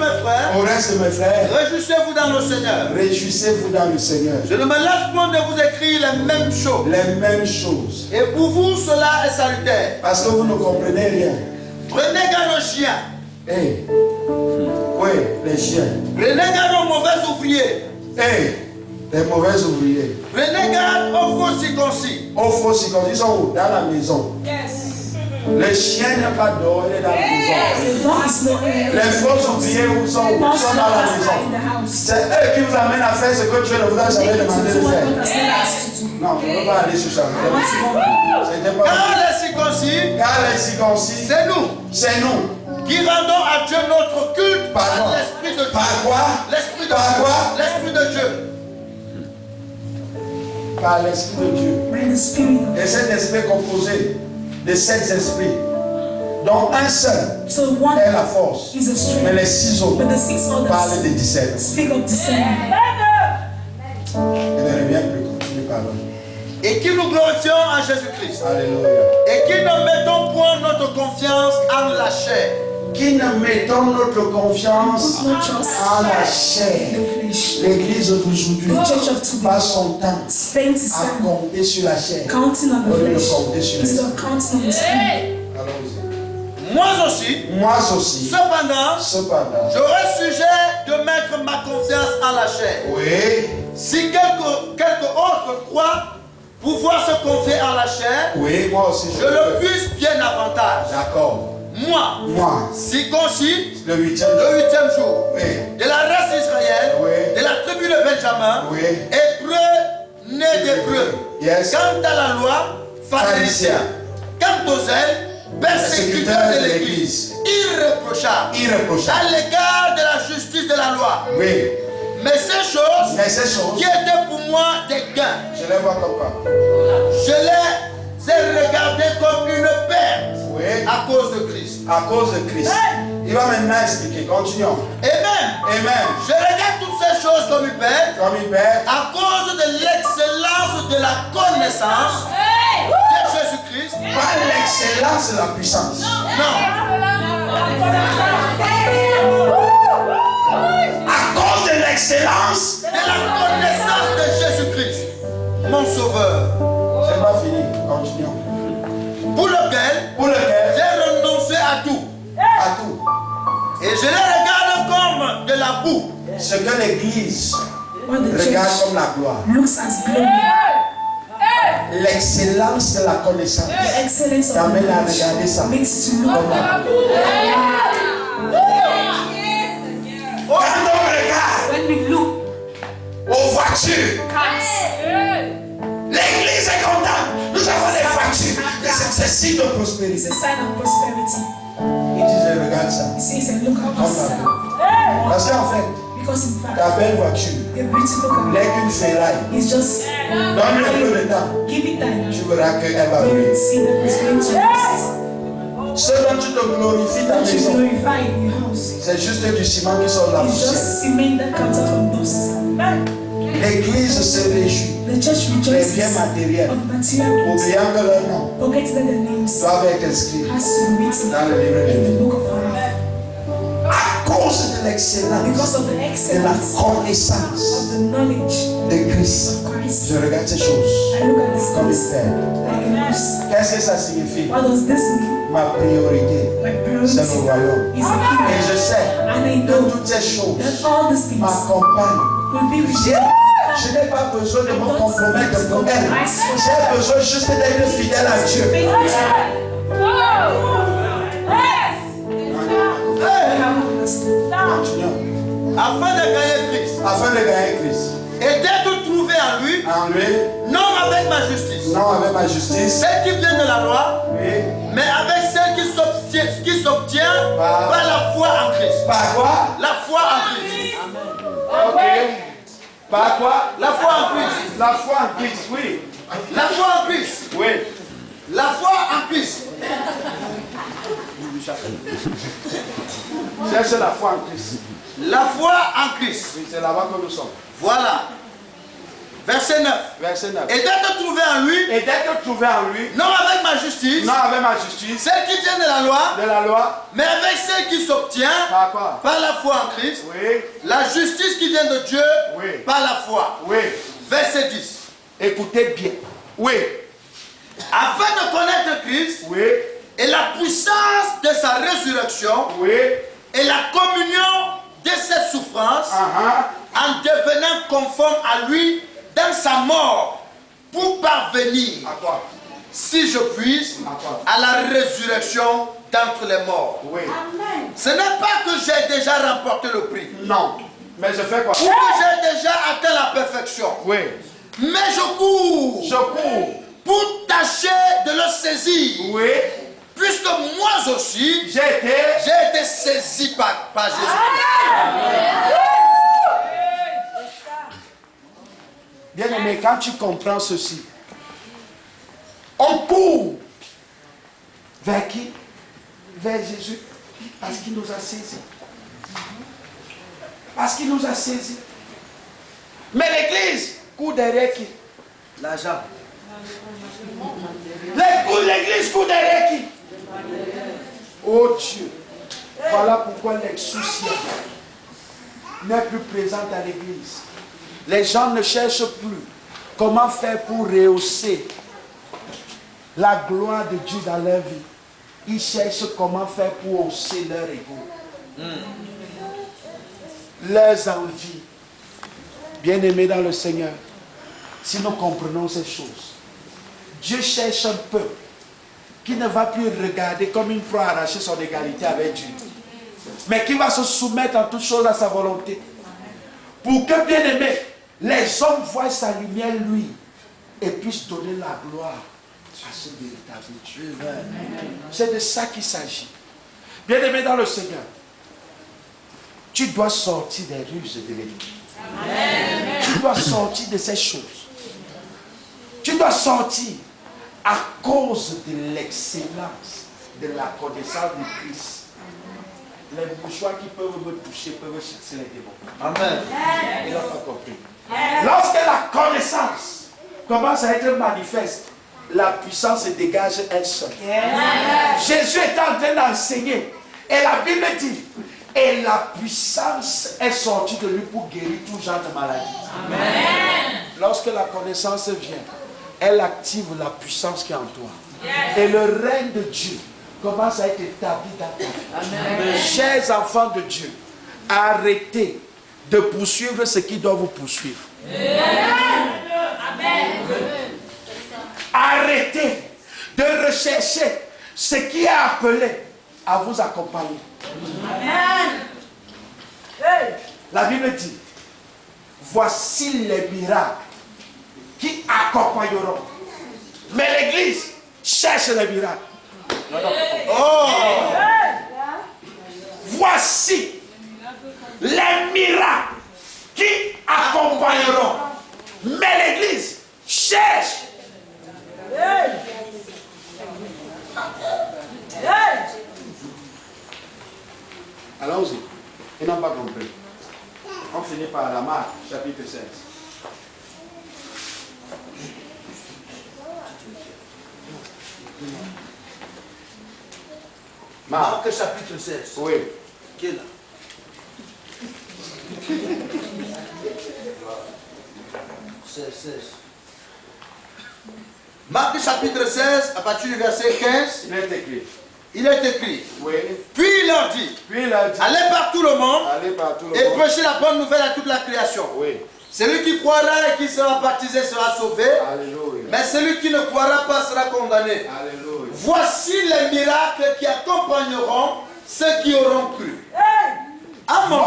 S3: mes frères, réjouissez-vous dans le Seigneur.
S4: Réjouissez-vous dans le Seigneur.
S3: Je ne me lasse point de vous écrire les mêmes choses.
S4: Les mêmes choses.
S3: Et pour vous, cela est salutaire.
S4: Parce que vous ne comprenez rien.
S3: Prenez garde aux chiens.
S4: Hey. Oui, les chiens.
S3: Prenez garde aux mauvais ouvriers.
S4: Hey. Les mauvais ouvriers.
S3: Prenez garde aux faux circoncis.
S4: Aux faux circoncis, ils sont où? Dans la maison.
S2: Yes.
S4: Les chiens n'est pas dehors, il est dans la maison. Les faux ouvriers où sont dans la maison. C'est eux qui vous amènent à faire ce que Dieu ne vous a jamais demandé de faire. Non, on ne peut pas aller sur ça. Car les circoncis,
S3: c'est nous.
S4: C'est nous.
S3: Qui rendons à Dieu notre culte par l'Esprit de Dieu.
S4: Par quoi?
S3: L'Esprit de Dieu. L'Esprit de Dieu.
S4: Par l'Esprit de Dieu. Et cet esprit est composé de 7 esprits, dont un seul est la force, mais les 6 autres parlent de discernement. Et bien plus continue par là.
S3: Et qui nous glorifions en Jésus-Christ.
S4: Alléluia.
S3: Et qui ne mettons point notre confiance en la chair.
S4: Qui ne mettons notre confiance en la chair. L'église d'aujourd'hui passe son temps à compter sur la chair. Au lieu de compter sur l'esprit.
S3: Moi aussi, cependant, j'aurais sujet de mettre ma confiance en la chair.
S4: Oui.
S3: Si quelque autre croit pouvoir se confier en la chair,
S4: oui, moi aussi,
S3: je le puisse bien davantage.
S4: D'accord.
S3: Moi, circoncis
S4: le huitième
S3: jour,
S4: oui,
S3: de la race d'Israël,
S4: oui,
S3: de la tribu de Benjamin,
S4: oui,
S3: hébreu, né d'hébreu.
S4: Yes.
S3: Quant à la loi, pharisien. Quant aux ailes, persécuteur de l'Église, irréprochable, à l'égard de la justice de la loi.
S4: Oui.
S3: Mais ces choses qui étaient pour moi des gains,
S4: je les vois comme quoi?
S3: Je les ai regardées comme une perte,
S4: oui,
S3: à cause de Christ.
S4: À cause de Christ. Il va maintenant expliquer. Continuons.
S3: Amen. Je regarde toutes ces choses comme une perte, à cause de l'excellence de la connaissance de Jésus-Christ.
S4: Pas l'excellence de la puissance.
S3: Non.
S4: À cause de l'excellence
S3: de la connaissance de Jésus-Christ, mon sauveur.
S4: C'est pas fini. Continuons.
S3: Pour lequel j'ai renoncé à tout. Et je les regarde comme de la boue.
S4: Ce que l'Église regarde comme la gloire. L'excellence de la connaissance t'amène à regarder ça comme la gloire. Quand on regarde aux voitures, l'Église est contente. Nous avons des voitures. C'est signe de prospérité. Il disait, regarde ça. Comme la gloire. Parce qu'en fait, ta belle voiture n'est qu'une ferraille. Donne-lui un peu de temps. Tu verras qu'elle va briller. Ce dont tu te glorifies ta maison, c'est juste du ciment qui sort de la poussière. L'église se réjouit des biens matériels, oubliant que leur nom doivent être inscrits dans le livre de vie. À cause de l'excellence, de la connaissance de Christ, je regarde ces choses comme une perte. Qu'est-ce que ça signifie? Ma priorité, c'est le royaume. Et je sais que toutes ces choses m'accompagnent. Je n'ai pas besoin de me compromettre pour elle. J'ai besoin juste d'être fidèle à Dieu.
S3: Afin de gagner Christ. Et d'être trouvé en lui. Non avec ma justice. Celle qui vient de la loi. Oui. Mais avec celle qui s'obtient par la foi en Christ.
S4: Par quoi?
S3: La foi en Christ.
S4: Ok. Par quoi?
S3: La foi en Christ.
S4: La foi en Christ, oui.
S3: La foi en Christ.
S4: Oui.
S3: La foi en Christ.
S4: C'est la foi en Christ.
S3: La foi en Christ.
S4: Oui, c'est là-bas que nous sommes.
S3: Voilà. Verset 9. Et d'être trouvé en lui. Non avec ma justice. Celle qui vient de la loi. Mais avec celle qui s'obtient par la foi en Christ.
S4: Oui.
S3: La justice qui vient de Dieu. Oui. Par la foi.
S4: Oui.
S3: Verset 10.
S4: Écoutez bien. Oui.
S3: Afin de connaître Christ.
S4: Oui.
S3: Et la puissance de sa résurrection.
S4: Oui.
S3: Et la communion de ses souffrances. En devenant conforme à lui dans sa mort, pour parvenir, si je puisse, à la résurrection d'entre les morts.
S4: Oui.
S3: Ce n'est pas que j'ai déjà remporté le prix.
S4: Non. Mais je fais quoi?
S3: Ou que j'ai déjà atteint la perfection.
S4: Oui.
S3: Mais je cours. Pour tâcher de le saisir.
S4: Oui.
S3: Puisque moi aussi, j'ai été saisi par Jésus.
S4: Bien aimé, quand tu comprends ceci, on court vers qui? Vers Jésus. Parce qu'il nous a saisis. Mais l'église court derrière qui?
S3: L'argent.
S4: L'église court derrière qui? Oh Dieu. Voilà pourquoi l'exousia n'est plus présente à l'église. Les gens ne cherchent plus comment faire pour rehausser la gloire de Dieu dans leur vie.
S5: ils cherchent comment faire pour hausser leur ego. Leurs envies. Bien-aimés dans le Seigneur, si nous comprenons ces choses, Dieu cherche un peuple qui ne va plus regarder comme une proie arracher son égalité avec Dieu, mais qui va se soumettre en toutes choses à sa volonté. Pour que, bien-aimés, les hommes voient sa lumière, lui, et puissent donner la gloire à ce véritable Dieu. C'est de ça qu'il s'agit. Bien-aimés dans le Seigneur, tu dois sortir des ruses de l'ennemi. Tu dois sortir de ces choses. Tu dois sortir à cause de l'excellence de la connaissance de Christ. Les mouchoirs qui peuvent me toucher peuvent chasser les démons.
S3: Amen.
S5: Il n'a pas compris. Lorsque la connaissance commence à être manifeste, la puissance se dégage elle seule. Jésus est en train d'enseigner. Et la Bible dit, et la puissance est sortie de lui pour guérir tout genre de maladie. Amen. Lorsque la connaissance vient, elle active la puissance qui est en toi. Et le règne de Dieu commence à être établi dans ta vie. Chers enfants de Dieu, arrêtez de poursuivre ce qui doit vous poursuivre. Amen. Arrêtez de rechercher ce qui est appelé à vous accompagner. Amen. La Bible dit, voici les miracles qui accompagneront. Mais l'Église cherche les miracles. Oh. Voici les miracles qui accompagneront. Mais l'Église cherche. Allons-y. Ils n'ont pas compris. On finit par la Marc, chapitre 16.
S3: Marc chapitre 16.
S5: Oui.
S3: Qui est là? Marc chapitre 16, à partir du verset 15.
S5: Il est écrit.
S3: Il est écrit.
S5: Oui.
S3: Puis il leur dit, allez par tout le monde, et prêchez la bonne nouvelle à toute la création.
S5: Oui.
S3: Celui qui croira et qui sera baptisé sera sauvé. Alléluia. Mais celui qui ne croira pas sera condamné. Alléluia. Voici les miracles qui accompagneront ceux qui auront cru. Amen.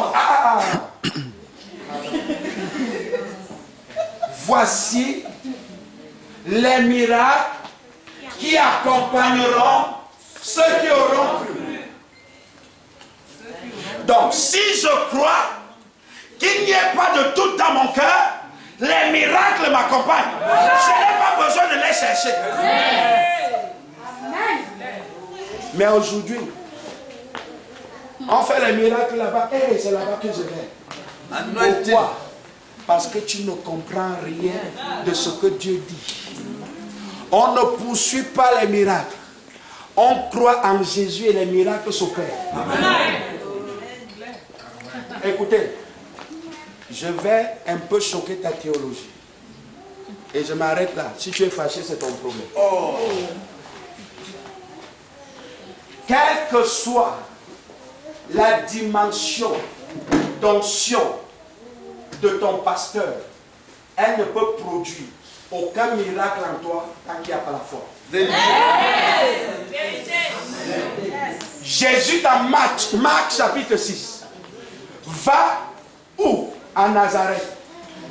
S5: Voici les miracles qui accompagneront ceux qui auront cru. Donc, si je crois qu'il n'y ait pas de doute dans mon cœur, les miracles m'accompagnent. Je n'ai pas besoin de les chercher. Mais aujourd'hui, on fait les miracles là-bas. Et c'est là-bas que je vais. Pourquoi? Parce que tu ne comprends rien de ce que Dieu dit. On ne poursuit pas les miracles. On croit en Jésus et les miracles s'opèrent. Écoutez, je vais un peu choquer ta théologie. Et je m'arrête là. Si tu es fâché, c'est ton problème. Oh. Quelle que soit la dimension d'onction de ton pasteur, elle ne peut produire aucun miracle en toi tant qu'il n'y a pas la foi. Jésus dans Marc chapitre 6 va où? À Nazareth.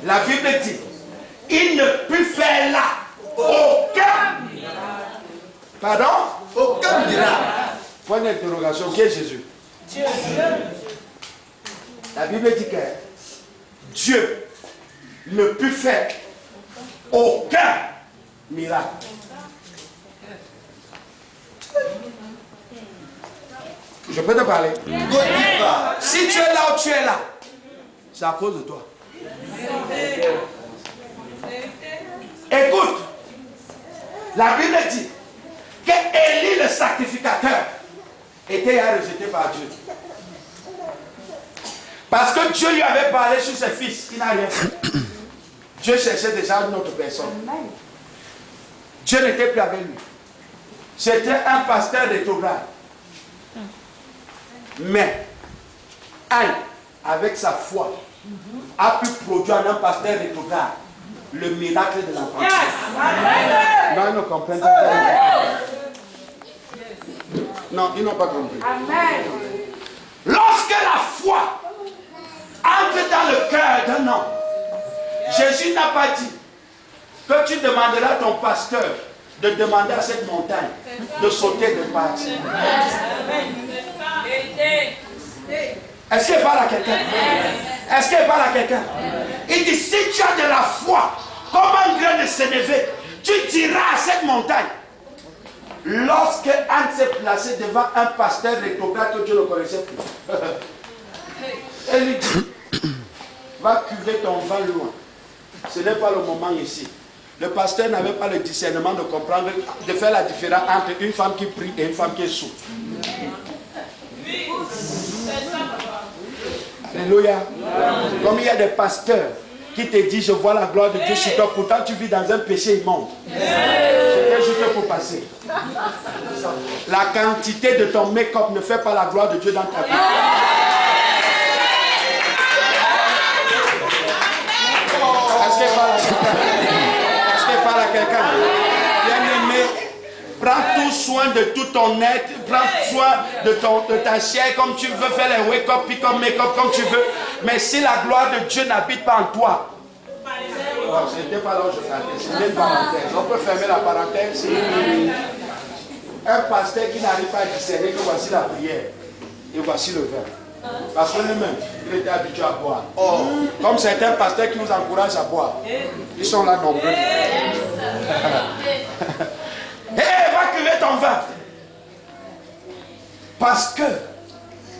S5: La Bible dit, il ne put faire là aucun miracle. Pardon? Aucun miracle. Point d'interrogation, qui est Jésus? Dieu. La Bible dit que Dieu ne put faire aucun miracle. Je peux te parler? Si tu es là où tu es là, c'est à cause de toi. Écoute, la Bible dit que Élie le sacrificateur était rejeté par Dieu. Parce que Dieu lui avait parlé sur ses fils, il n'a rien fait. Dieu cherchait déjà une autre personne. Dieu n'était plus avec lui. C'était un pasteur rétrograde. Mais Anne, avec sa foi, a pu produire en un pasteur rétrograde le miracle de l'enfant. Non, ils ne comprennent pas. Non, ils n'ont pas compris. Lorsque la foi entre dans le cœur d'un homme, Jésus n'a pas dit que tu demanderas à ton pasteur de demander à cette montagne de sauter de partir. Est-ce qu'il parle à quelqu'un? Est-ce qu'il parle à quelqu'un? Il dit, si tu as de la foi, comme un grain de sénévé, tu diras à cette montagne. Lorsque Anne s'est placée devant un pasteur rétrograde que Dieu ne connaissait plus, elle lui dit, va cuver ton vin loin. Ce n'est pas le moment ici. Le pasteur n'avait pas le discernement de comprendre, de faire la différence entre une femme qui prie et une femme qui est sourde. Alléluia. Comme il y a des pasteurs qui te disent, je vois la gloire de Dieu sur toi, pourtant tu vis dans un péché immonde. C'était juste pour passer. La quantité de ton make-up ne fait pas la gloire de Dieu dans ta vie. Est-ce qu'elle parle à quelqu'un? Est-ce qu'elle parle à quelqu'un? Bien-aimé, prends tout soin de tout ton être, prends soin de ta chair comme tu veux, faire les wake-up, pick-up, make-up comme tu veux. Mais si la gloire de Dieu n'habite pas en toi, oh, c'était pas là où je parlais, c'était une parenthèse. On peut fermer la parenthèse. Un pasteur qui n'arrive pas à discerner que voici la prière et voici le vin. Parce que lui-même, il était habitué à boire. Oh, comme certains pasteurs qui nous encouragent à boire. Ils sont là nombreux. Hé, va cuver ton vin. Parce que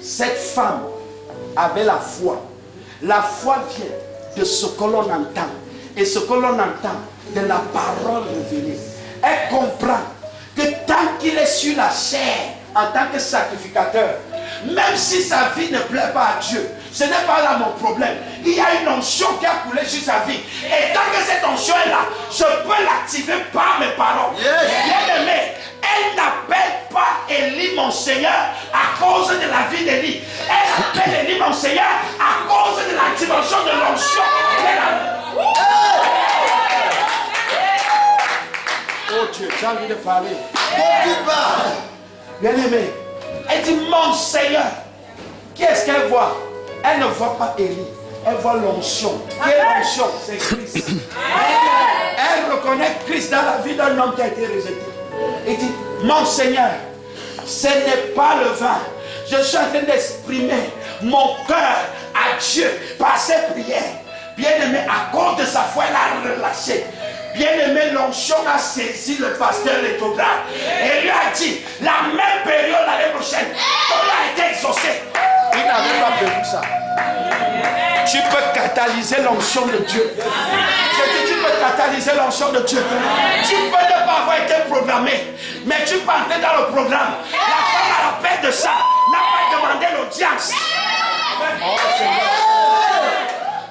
S5: cette femme avait la foi. La foi vient de ce que l'on entend. Et ce que l'on entend de la parole révélée. Elle comprend que tant qu'il est sur la chair en tant que sacrificateur, même si sa vie ne plaît pas à Dieu, ce n'est pas là mon problème. Il y a une onction qui a coulé sur sa vie. Et tant que cette onction est là, je peux l'activer par mes paroles. Bien aimé, elle n'appelle pas Élie mon Seigneur à cause de la vie d'Élie. Elle appelle Élie mon Seigneur à cause de la dimension de l'onction. Oh Dieu, j'ai envie de parler. Bien aimé, elle dit mon Seigneur. Qui est-ce qu'elle voit? Elle ne voit pas Élie, elle voit l'onction. Quelle onction? C'est Christ. Elle reconnaît Christ dans la vie d'un homme qui a été rejeté. Elle dit mon Seigneur, ce n'est pas le vin. Je suis en train d'exprimer mon cœur à Dieu par ses prières. Bien aimé, à cause de sa foi, elle a relâché. Bien aimé, l'onction a saisi le pasteur rétrograde et lui a dit, la même période l'année prochaine, on a été exaucé. Il n'avait pas prévu ça. Tu peux catalyser l'onction de Dieu. Je dis, tu peux catalyser l'onction de Dieu. Tu peux ne pas avoir été programmé, mais tu peux entrer dans le programme. La femme à la paix de ça n'a pas demandé l'audience.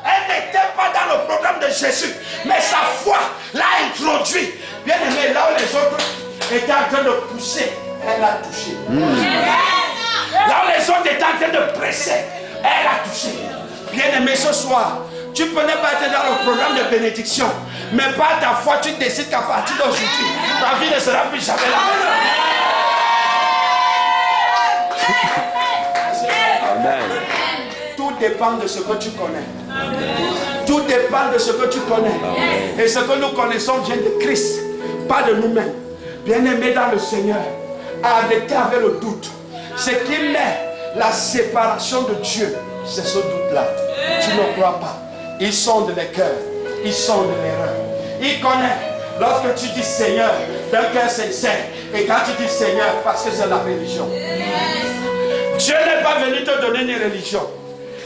S5: Elle n'était pas dans le programme de Jésus, mais sa foi l'a introduit. Bien aimé, là où les autres étaient en train de pousser, elle a touché. Là où les autres étaient en train de presser, elle a touché. Bien aimé, ce soir, tu peux ne pas être dans le programme de bénédiction, mais par ta foi, tu décides qu'à partir d'aujourd'hui, ta vie ne sera plus jamais la même. Amen. Tout dépend de ce que tu connais. Tout dépend de ce que tu connais. Et ce que nous connaissons vient de Christ, pas de nous-mêmes. Bien-aimés dans le Seigneur, arrêtez avec le doute. Ce qui met la séparation de Dieu, c'est ce doute-là. Tu ne crois pas. Il sonde les cœurs. Il sonde l'erreur. Il connaît. Lorsque tu dis Seigneur d'un cœur sincère, et quand tu dis Seigneur parce que c'est la religion. Dieu n'est pas venu te donner une religion.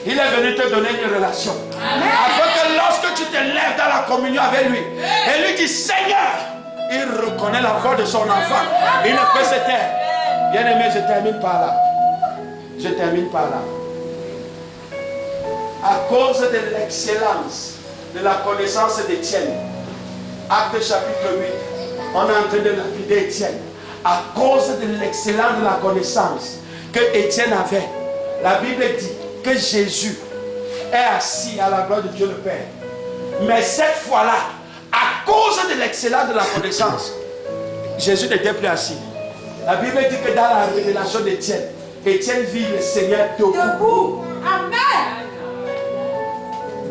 S5: Il est venu te donner une relation. Afin que lorsque tu te lèves dans la communion avec lui, et lui dit Seigneur, il reconnaît la voix de son enfant. Il ne peut se taire. Bien aimé, je termine par là. Je termine par là. À cause de l'excellence de la connaissance d'Étienne, Acte chapitre 8, on est en train de lapider Étienne. à cause de l'excellence de la connaissance que Étienne avait, la Bible dit que Jésus est assis à la gloire de Dieu le Père. Mais cette fois-là, à cause de l'excellence de la connaissance, Jésus n'était plus assis. La Bible dit que dans la révélation d'Étienne, Étienne vit le Seigneur debout.
S2: Amen.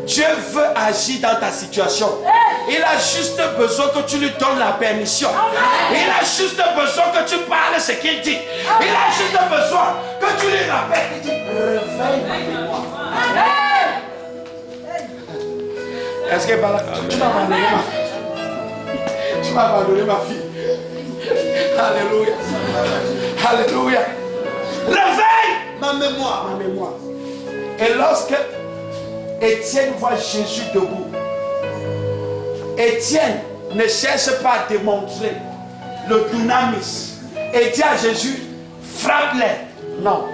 S5: Dieu veut agir dans ta situation. Il a juste besoin que tu lui donnes la permission. Il a juste besoin que tu parles ce qu'il dit. Il a juste besoin que tu lui rappelles. Il dit, réveille-moi. Est-ce que tu m'as abandonné ma fille? Tu m'as abandonné ma fille. Alléluia. Alléluia. Réveille
S3: Ma mémoire.
S5: ma mémoire. Et lorsque Étienne voit Jésus debout, Étienne ne cherche pas à démontrer le dynamis et dit à Jésus, frappe-les. Non.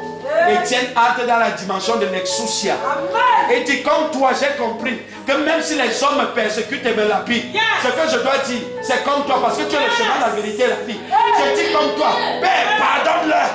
S5: Étienne entre dans la dimension de l'exousia. Et dit, comme toi, j'ai compris que même si les hommes me persécutent et me lapident, ce que je dois dire, c'est comme toi, parce que tu es le chemin, la vérité et la vie. Je dis comme toi, Père, pardonne-leur,